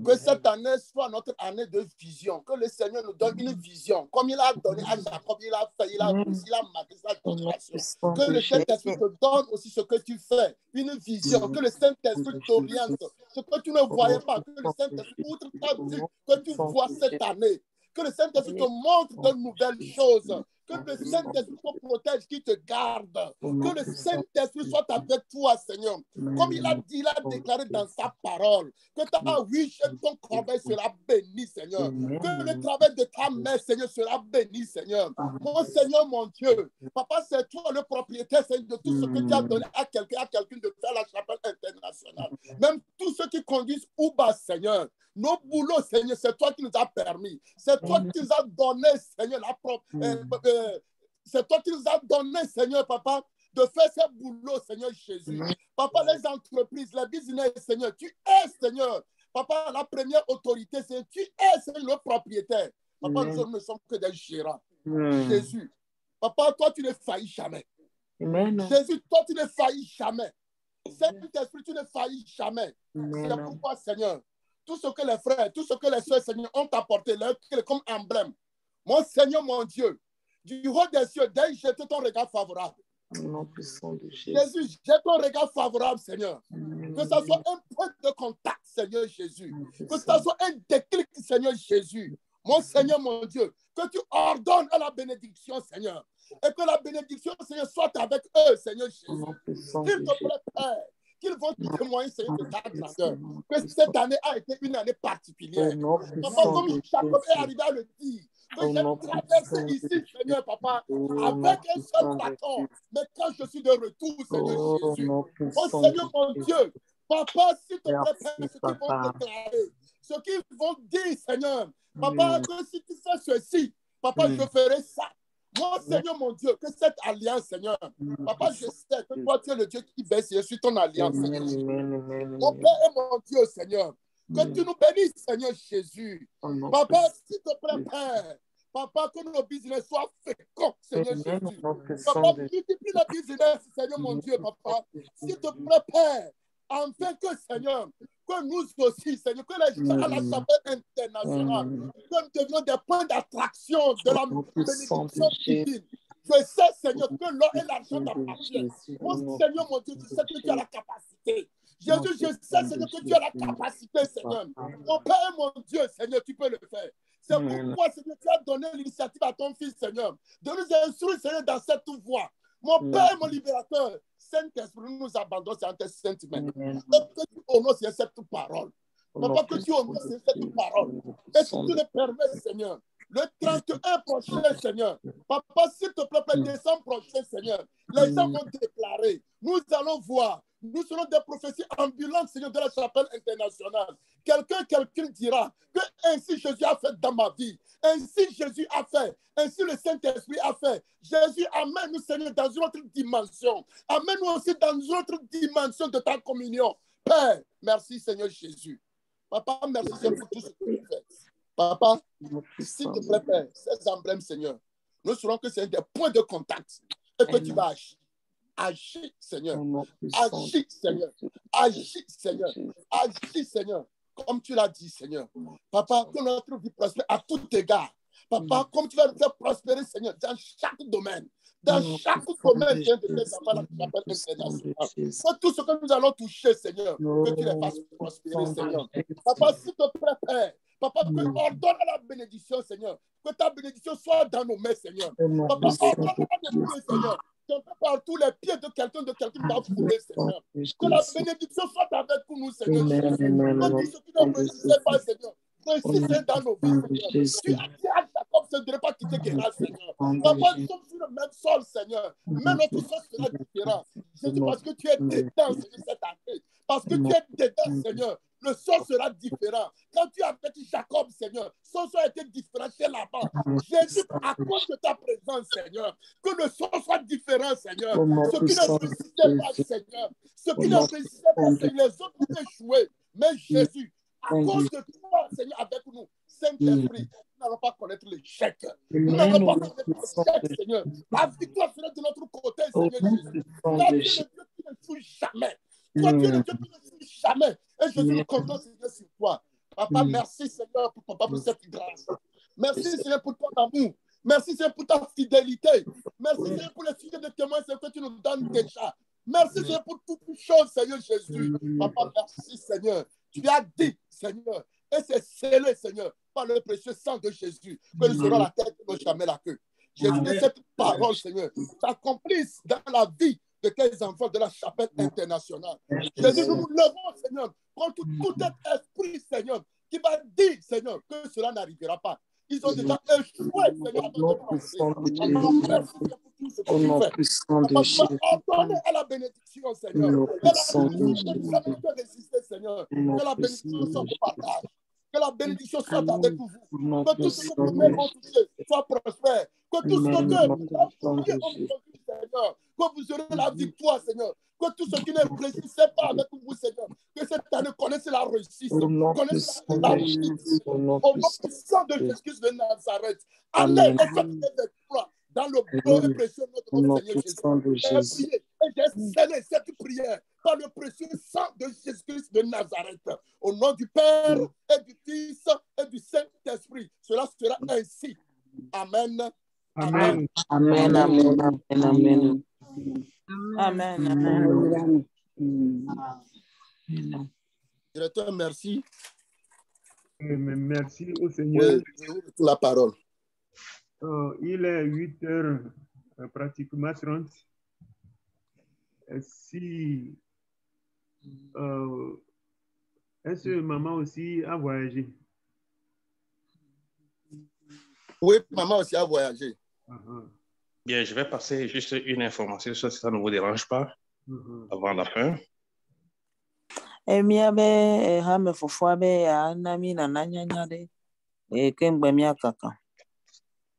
Que cette année soit notre année de vision. Que le Seigneur nous donne une vision. Comme il a donné à Jacob, il a fait, il a marqué sa génération. Que le Saint-Esprit te donne aussi ce que tu fais. Une vision. Que le Saint-Esprit t'oriente. Ce que tu ne voyais pas. Que le Saint-Esprit, outre ta vue, que tu vois cette année. Que le Saint-Esprit te montre de nouvelles choses. Que le Saint-Esprit te protège, qui te garde. Que le Saint-Esprit soit avec toi, Seigneur. Comme il a dit, il a déclaré dans sa parole, que ta riche et ton corbeille sera béni, Seigneur. Que le travail de ta main, Seigneur, sera béni, Seigneur. Mon Seigneur, mon Dieu, Papa, c'est toi le propriétaire, Seigneur, de tout ce que tu as donné à quelqu'un de faire la chapelle internationale. Même tous ceux qui conduisent Uber, Seigneur. Nos boulots, Seigneur, c'est toi qui nous as permis. C'est toi qui nous as donné, Seigneur, c'est toi qui nous as donné, Seigneur, Papa, de faire ce boulot, Seigneur Jésus. Papa, les entreprises, les business, Seigneur, tu es, Seigneur. Papa, la première autorité, Seigneur, tu es, Seigneur, le propriétaire. Papa, nous ne sommes que des gérants. Jésus, Papa, toi, tu ne faillis jamais. Jésus, toi, tu ne faillis jamais. Saint-Esprit, tu ne faillis jamais. C'est pourquoi, Seigneur, tout ce que les frères, tout ce que les soeurs, Seigneur, ont apporté, comme emblème. Mon Seigneur, mon Dieu, du haut des cieux, dès jeter ton regard favorable. Jésus, jette ton regard favorable, Seigneur. Que ça soit un point de contact, Seigneur Jésus. Que ça soit un déclic, Seigneur Jésus. Mon Seigneur, mon Dieu, que tu ordonnes à la bénédiction, Seigneur. Et que la bénédiction, Seigneur, soit avec eux, Seigneur Jésus. S'il te plaît, Père, qu'ils vont témoigner, Seigneur, de ta grandeur. Que cette année a été une année particulière. Papa, comme Jacob est arrivé à le dire, que j'ai traversé ici, Seigneur, Papa, avec un seul bâton. Mais quand je suis de retour, Seigneur Jésus, mon Seigneur, mon Dieu, Papa, s'il te plaît, Père, ce qu'ils vont déclarer, ce qu'ils vont dire, Seigneur, Papa, que si tu fais ceci, Papa, je ferai ça. Mon Seigneur, mon Dieu, que cette alliance, Seigneur. Papa, je sais que toi, tu es le Dieu qui veille sur ton alliance, Seigneur. Mon Père et mon Dieu, Seigneur. Que tu nous bénisses, Seigneur Jésus. Papa, s'il te plaît, Père. Papa, que nos business soient féconds, Seigneur Jésus. Papa, multiplie nos business, Seigneur mon Dieu, Papa. S'il te plaît, Père. Enfin que, Seigneur, que nous aussi, Seigneur, que les gens à la chapelle internationale, que nous devenions des points d'attraction de la bénédiction divine. Je sais, Seigneur, que l'or et l'argent t'appartiennent. Mon Seigneur, mon Dieu, tu sais que tu as la capacité. Jésus, je sais, Seigneur, que tu as la capacité, Seigneur. Mon Père et mon Dieu, Seigneur, tu peux le faire. C'est pourquoi, Seigneur, tu as donné l'initiative à ton Fils, Seigneur, de nous instruire, Seigneur, dans cette voie. Mon Père, mon libérateur, Saint-Esprit, nous abandonnons sur tes sentiments. Que tu honores cette parole. Papa, que tu honores cette parole. Et que tu le permets, Seigneur. Le 31 prochain, Seigneur. Papa, s'il te plaît, décembre prochain, Seigneur. Les gens vont déclarer. Nous allons voir. Nous serons des prophéties ambulantes, Seigneur, de la chapelle internationale. Quelqu'un dira que ainsi Jésus a fait dans ma vie. Ainsi Jésus a fait. Ainsi le Saint-Esprit a fait. Jésus amène-nous, Seigneur, dans une autre dimension. Amène-nous aussi dans une autre dimension de ta communion. Père, merci, Seigneur Jésus. Papa, merci, Seigneur, pour tout ce que tu fais. Papa, s'il te plaît, Père, ces emblèmes, Seigneur, nous saurons que c'est des points de contact et que tu vas agir. Agis, Seigneur. Agis, Seigneur. Agis, Seigneur. Agis, Seigneur. Comme tu l'as dit, Seigneur. Papa, que notre vie prospère à tout égard. Papa, comme tu vas nous faire prospérer, Seigneur, dans chaque domaine. Dans chaque domaine, Seigneur, de tes enfants, la chapelle internationale. Que tout ce que nous allons toucher, Seigneur, que tu les fasses prospérer, Seigneur. Papa, s'il te plaît, Père. Papa, ordonne la bénédiction, Seigneur. Que ta bénédiction soit dans nos mains, Seigneur. Papa, ordonne la bénédiction, Seigneur. Partout les pieds de quelqu'un va fouler, Seigneur. Que la bénédiction soit avec nous, Seigneur. Que tout ce qui ne réussissait pas, Seigneur, réussissez dans nos vies, Seigneur. Tu as dit à Jacob, ce ne devrait pas quitter Guéra, Seigneur. Papa, nous sommes sur le même sol, Seigneur. Mais notre sol sera différent. Jésus, parce que tu es dedans, Seigneur, cette année. Parce que tu es dedans, Seigneur. Le sol sera différent. Quand tu as fait Jacob, Seigneur, son sol était différent chez Laban. Jésus, à cause de ta présence, Seigneur, que le sol soit différent, Seigneur. Ce qui ne réussissait pas, Seigneur. Ce qui ne réussissait pas, Seigneur, les autres ont échoué. Mais Jésus, à cause de toi, Seigneur, avec nous, Saint-Esprit, nous n'allons pas connaître l'échec. Nous n'allons pas connaître l'échec, Seigneur. La victoire sera de notre côté, Seigneur Jésus. Toi, tu es le Dieu qui ne souille jamais. Toi, tu es le Dieu qui ne souille jamais. Et je suis content, Seigneur, sur toi. Papa, merci, Seigneur, pour cette grâce. Merci, Seigneur, pour ton amour. Merci, Seigneur, pour ta fidélité. Merci, Seigneur, pour les sujets de témoins que tu nous donnes déjà. Merci, Seigneur, pour toutes les choses, Seigneur Jésus. Papa, merci, Seigneur. Tu as dit, Seigneur, et c'est scellé, Seigneur, par le précieux sang de Jésus, que nous serons la tête et non jamais la queue. Jésus, que cette parole, Seigneur, s'accomplisse dans la vie de tes enfants de la chapelle internationale. Jésus, nous nous levons, Seigneur, contre tout esprit, Seigneur, qui va dire, Seigneur, que cela n'arrivera pas. Ils ont déjà échoué, Seigneur, ordonnez à la bénédiction, Seigneur. Que la bénédiction peut résister, Seigneur. Que la bénédiction soit au partage. Que la bénédiction soit avec vous. Que tout ce que vous mettez en toucher soit prospère. Que tout ce que vous Seigneur, que vous aurez la victoire, Seigneur. Que tout ce qui ne réussissait pas avec vous, Seigneur, que cette année connaisse la réussite. Connaisse la réussite. Au nom puissant de Jésus de Nazareth. Allez et faites des exploits dans le beau et précieux nom de notre Seigneur Jésus. Et j'ai scellé cette prière par le précieux sang de Jésus-Christ de Nazareth. Au nom du Père et du Fils et du Saint-Esprit. Cela sera ainsi. Amen. Amen. Amen. Amen. Amen. Amen. Amen. Directeur, merci. Merci au Seigneur. Pour la parole. Il est 8h, pratiquement 30. Si est-ce que maman aussi a voyagé? Oui, maman aussi a voyagé. Bien, je vais passer juste une information, si ça ne vous dérange pas, avant la fin.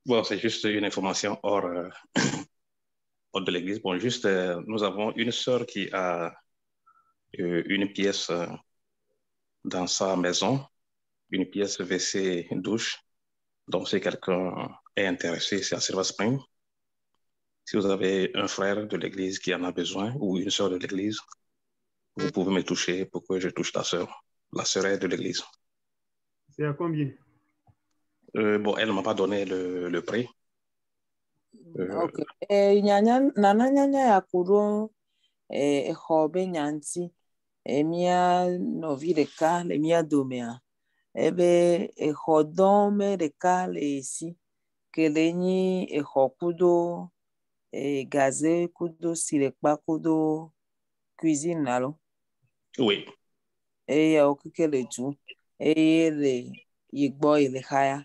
Bon, c'est juste une information hors de l'église. Bon, juste, nous avons une sœur qui a une pièce dans sa maison, une pièce WC douche. Donc, si quelqu'un est intéressé, c'est à Silver Spring. Si vous avez un frère de l'église qui en a besoin ou une sœur de l'église, vous pouvez me toucher pour que je touche ta sœur. La sœur est de l'église. C'est à combien? Bon, elle ne m'a pas donné le prix. Ok. Nana nyanya ya kuro exɔ be nyanti mia nɔvi ɖeka le mia domea ebe exɔ dɔme ɖeka le esi ke le nyi exɔ kudo gaze kudo sirekpa kudo cuisine alo. Oui. Eyawo keke le tu eye le yigbɔ yi le xaya.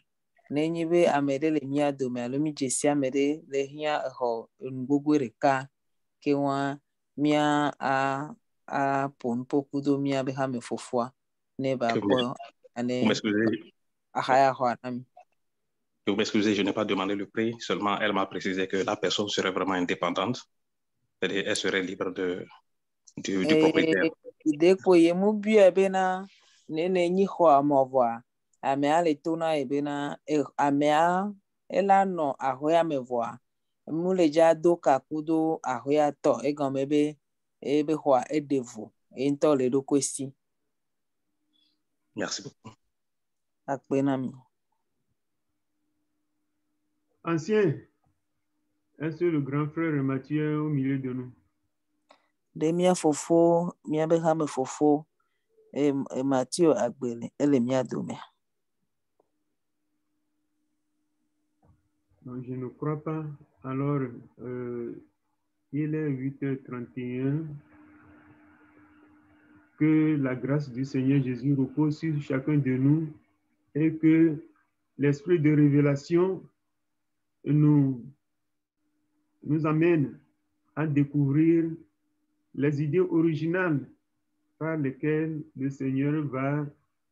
Nenye be ame ɖe le mia dome alo mi dzesi ame ɖe le hia exɔ nugbogbo ɖeka ke wa mia a ponpo kudo mia be hame fofoa ne ba kpɔ ane ahaya xɔ anami. Vous m'excusez, je n'ai pas demandé le prix, seulement elle m'a précisé que la personne serait vraiment indépendante, c'est-à-dire elle serait libre du propriétaire. Deko ye mu bia be na ne nyi xɔ amɔvɔa amea le to na ebe na amea ela nɔ ahoya me vɔa mu le dza do kakudo ahoya tɔ egɔme be ebe xɔa edevo entɔ le ɖokui si. Merci beaucoup. Akpe na mi. Ancien, est-ce le grand frère Mathieu au milieu de nous? De mia fofo mia be hame fofo Mathieu Agbele ele mia dome. Non, je ne crois pas. Alors, il est 8h31. Que la grâce du Seigneur Jésus repose sur chacun de nous et que l'esprit de révélation nous amène à découvrir les idées originales par lesquelles le Seigneur va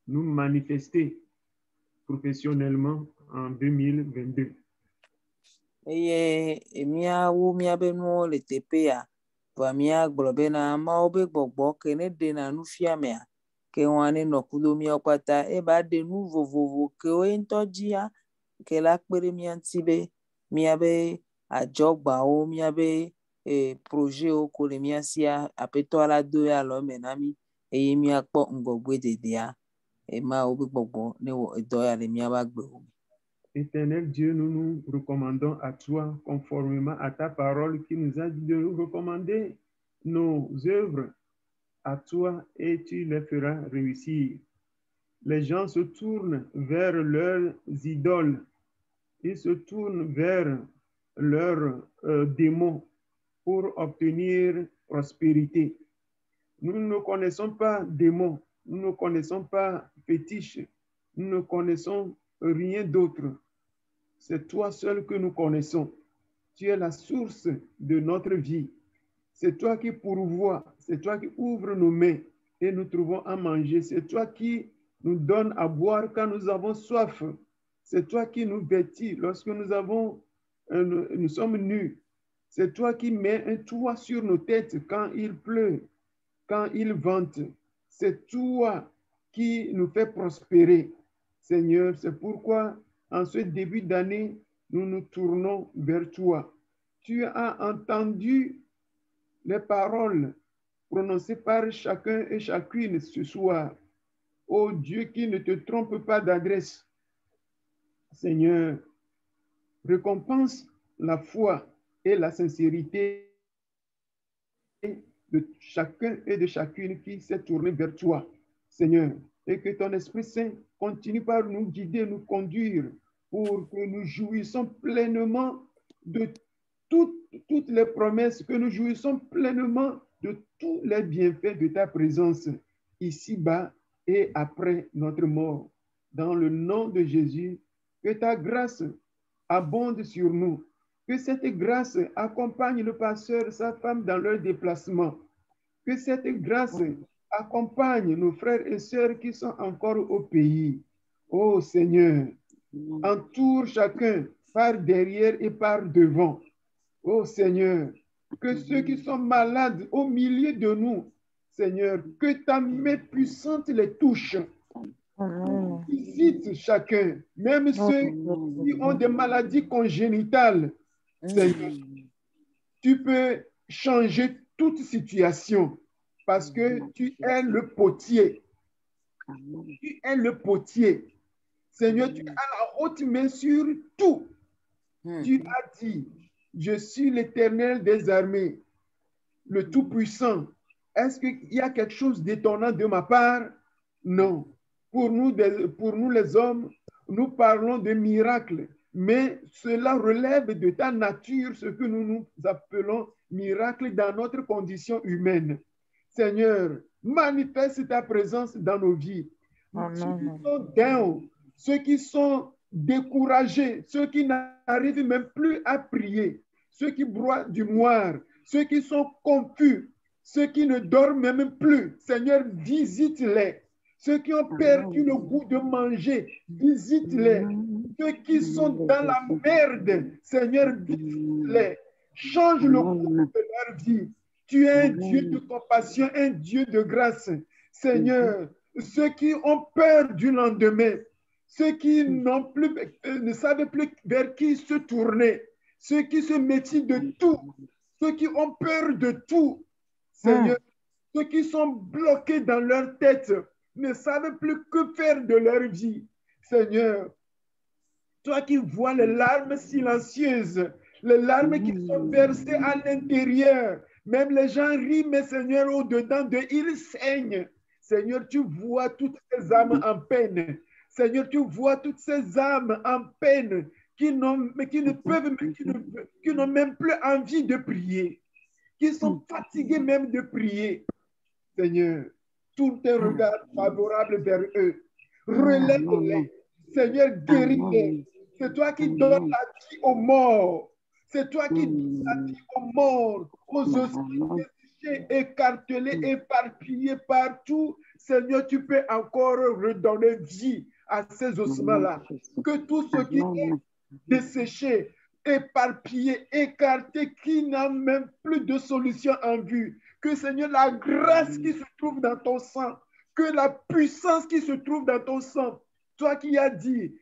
nous manifester professionnellement en 2022. Eye miawo miabe nuwo le teƒea va miagblɔ bena mawo be gbɔgbɔ ke ne ɖena nufiamea ke wɔa ne nɔ kudo miawo kpata eba ɖe nu vovovo ke wo ŋutɔ dzia ke la kpe ɖe mia ŋuti be miabe adzɔgbawo miabe projetwo ko le mia sia aƒetɔ la do ya lɔ me na mi eye miakpɔ ŋgɔgbe dedea mawo be gbɔgbɔ ne wɔ edɔ ya le miabe agbewo me. Éternel Dieu, nous nous recommandons à toi conformément à ta parole qui nous a dit de nous recommander nos œuvres à toi et tu les feras réussir. Les gens se tournent vers leurs idoles, ils se tournent vers leurs démons pour obtenir prospérité. Nous ne connaissons pas démons, nous ne connaissons pas fétiches, nous ne connaissons rien d'autre. C'est toi seul que nous connaissons. Tu es la source de notre vie. C'est toi qui pourvois, c'est toi qui ouvres nos mains et nous trouvons à manger. C'est toi qui nous donnes à boire quand nous avons soif. C'est toi qui nous vêtis lorsque nous sommes nus. C'est toi qui mets un toit sur nos têtes quand il pleut, quand il vente. C'est toi qui nous fais prospérer. Seigneur, c'est pourquoi en ce début d'année, nous nous tournons vers toi. Tu as entendu les paroles prononcées par chacun et chacune ce soir. Ô Dieu qui ne te trompe pas d'adresse, Seigneur, récompense la foi et la sincérité de chacun et de chacune qui s'est tourné vers toi, Seigneur, et que ton Esprit Saint continue par nous guider, nous conduire pour que nous jouissions pleinement de toutes les promesses, que nous jouissions pleinement de tous les bienfaits de ta présence ici-bas et après notre mort. Dans le nom de Jésus, que ta grâce abonde sur nous, que cette grâce accompagne le pasteur et sa femme dans leur déplacement, que cette grâce accompagne nos frères et sœurs qui sont encore au pays. Ô Seigneur, entoure chacun par derrière et par devant. Ô Seigneur, que ceux qui sont malades au milieu de nous, Seigneur, que ta main puissante les touche. Visite chacun, même ceux qui ont des maladies congénitales. Seigneur, tu peux changer toute situation parce que tu es le potier. Tu es le potier. Seigneur, tu as la haute main sur tout. Tu as dit, je suis l'Éternel des armées, le Tout-Puissant. Est-ce qu'il y a quelque chose d'étonnant de ma part? Non. Pour nous les hommes, nous parlons de miracles, mais cela relève de ta nature, ce que nous appelons miracle dans notre condition humaine. Seigneur, manifeste ta présence dans nos vies. Ceux qui sont down, ceux qui sont découragés, ceux qui n'arrivent même plus à prier, ceux qui broient du noir, ceux qui sont confus, ceux qui ne dorment même plus, Seigneur, visite-les. Ceux qui ont perdu le goût de manger, visite-les. Ceux qui sont dans la merde, Seigneur, visite-les. Change le cours de leur vie. Tu es un Dieu de compassion, un Dieu de grâce. Seigneur, ceux qui ont peur du lendemain, ceux qui ne savent plus vers qui se tourner, ceux qui se méfient de tout, ceux qui ont peur de tout, Seigneur, ceux qui sont bloqués dans leur tête, ne savent plus que faire de leur vie. Seigneur, toi qui vois les larmes silencieuses, les larmes qui sont versées à l'intérieur, même les gens rient, mais Seigneur, au-dedans d'eux, ils saignent. Seigneur, tu vois toutes ces âmes en peine. Seigneur, tu vois toutes ces âmes en peine qui n'ont même plus envie de prier, qui sont fatigués même de prier. Seigneur, tourne tes regards favorables vers eux. Relève-les. Seigneur, guéris-les. C'est toi qui donnes la vie aux morts. C'est toi qui donnes la vie aux morts, aux ossements desséchés, écartelés, éparpillés partout. Seigneur, tu peux encore redonner vie à ces ossements-là. Que tous ceux qui sont desséchés, éparpillés, écartés, qui n'ont même plus de solution en vue, que Seigneur, la grâce qui se trouve dans ton sang, que la puissance qui se trouve dans ton sang, toi qui as dit,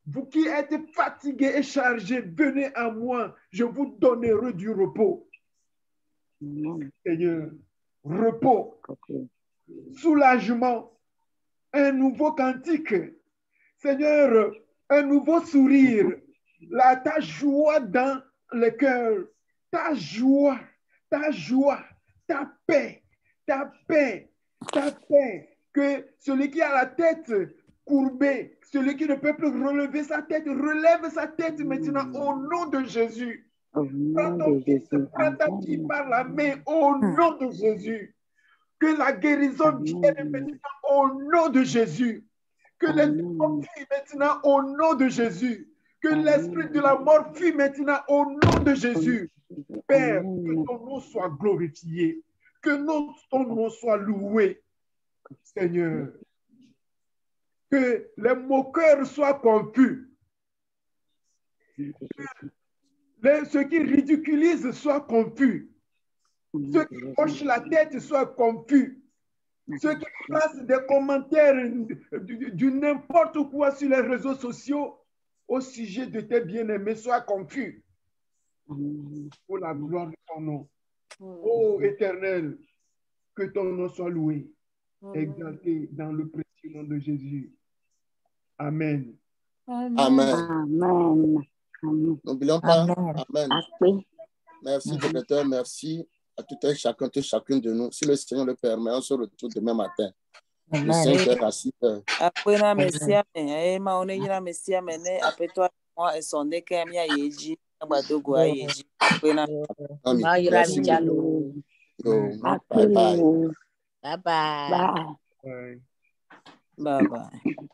vous qui êtes fatigués et chargés, venez à moi, je vous donnerai du repos. Seigneur, repos, soulagement, un nouveau cantique, Seigneur, un nouveau sourire, ta joie dans le cœur, ta joie, ta paix, que celui qui a la tête courbée, celui qui ne peut plus relever sa tête, relève sa tête maintenant au nom de Jésus. Prends ton fils, prends ta fille par la main au nom de Jésus. Que la guérison vienne maintenant au nom de Jésus. Que l'esprit fuit maintenant au nom de Jésus. Que l'esprit de la mort fuit maintenant au nom de Jésus. Père, que ton nom soit glorifié. Que ton nom soit loué. Seigneur, que les moqueurs soient confus. Que ceux qui ridiculisent soient confus. Ceux qui hochent la tête soient confus. Ceux qui placent des commentaires du n'importe quoi sur les réseaux sociaux au sujet de tes bien-aimés soient confus. Pour la gloire de ton nom. Ô Éternel, que ton nom soit loué, exalté dans le précieux nom de Jésus. Amen. Amen. N'oublions pas. Amen. Merci, directeur. Merci à tout un chacun, toute chacune de nous. Si le Seigneur le permet, on se retrouve demain matin. De 5h à 6h. Après, na Messia, ma on est Messia, mais après toi, moi, et son écamia yeji, abadogo yeji. Après, na. Merci beaucoup. Bye bye. Bye bye. Bye. Bye bye.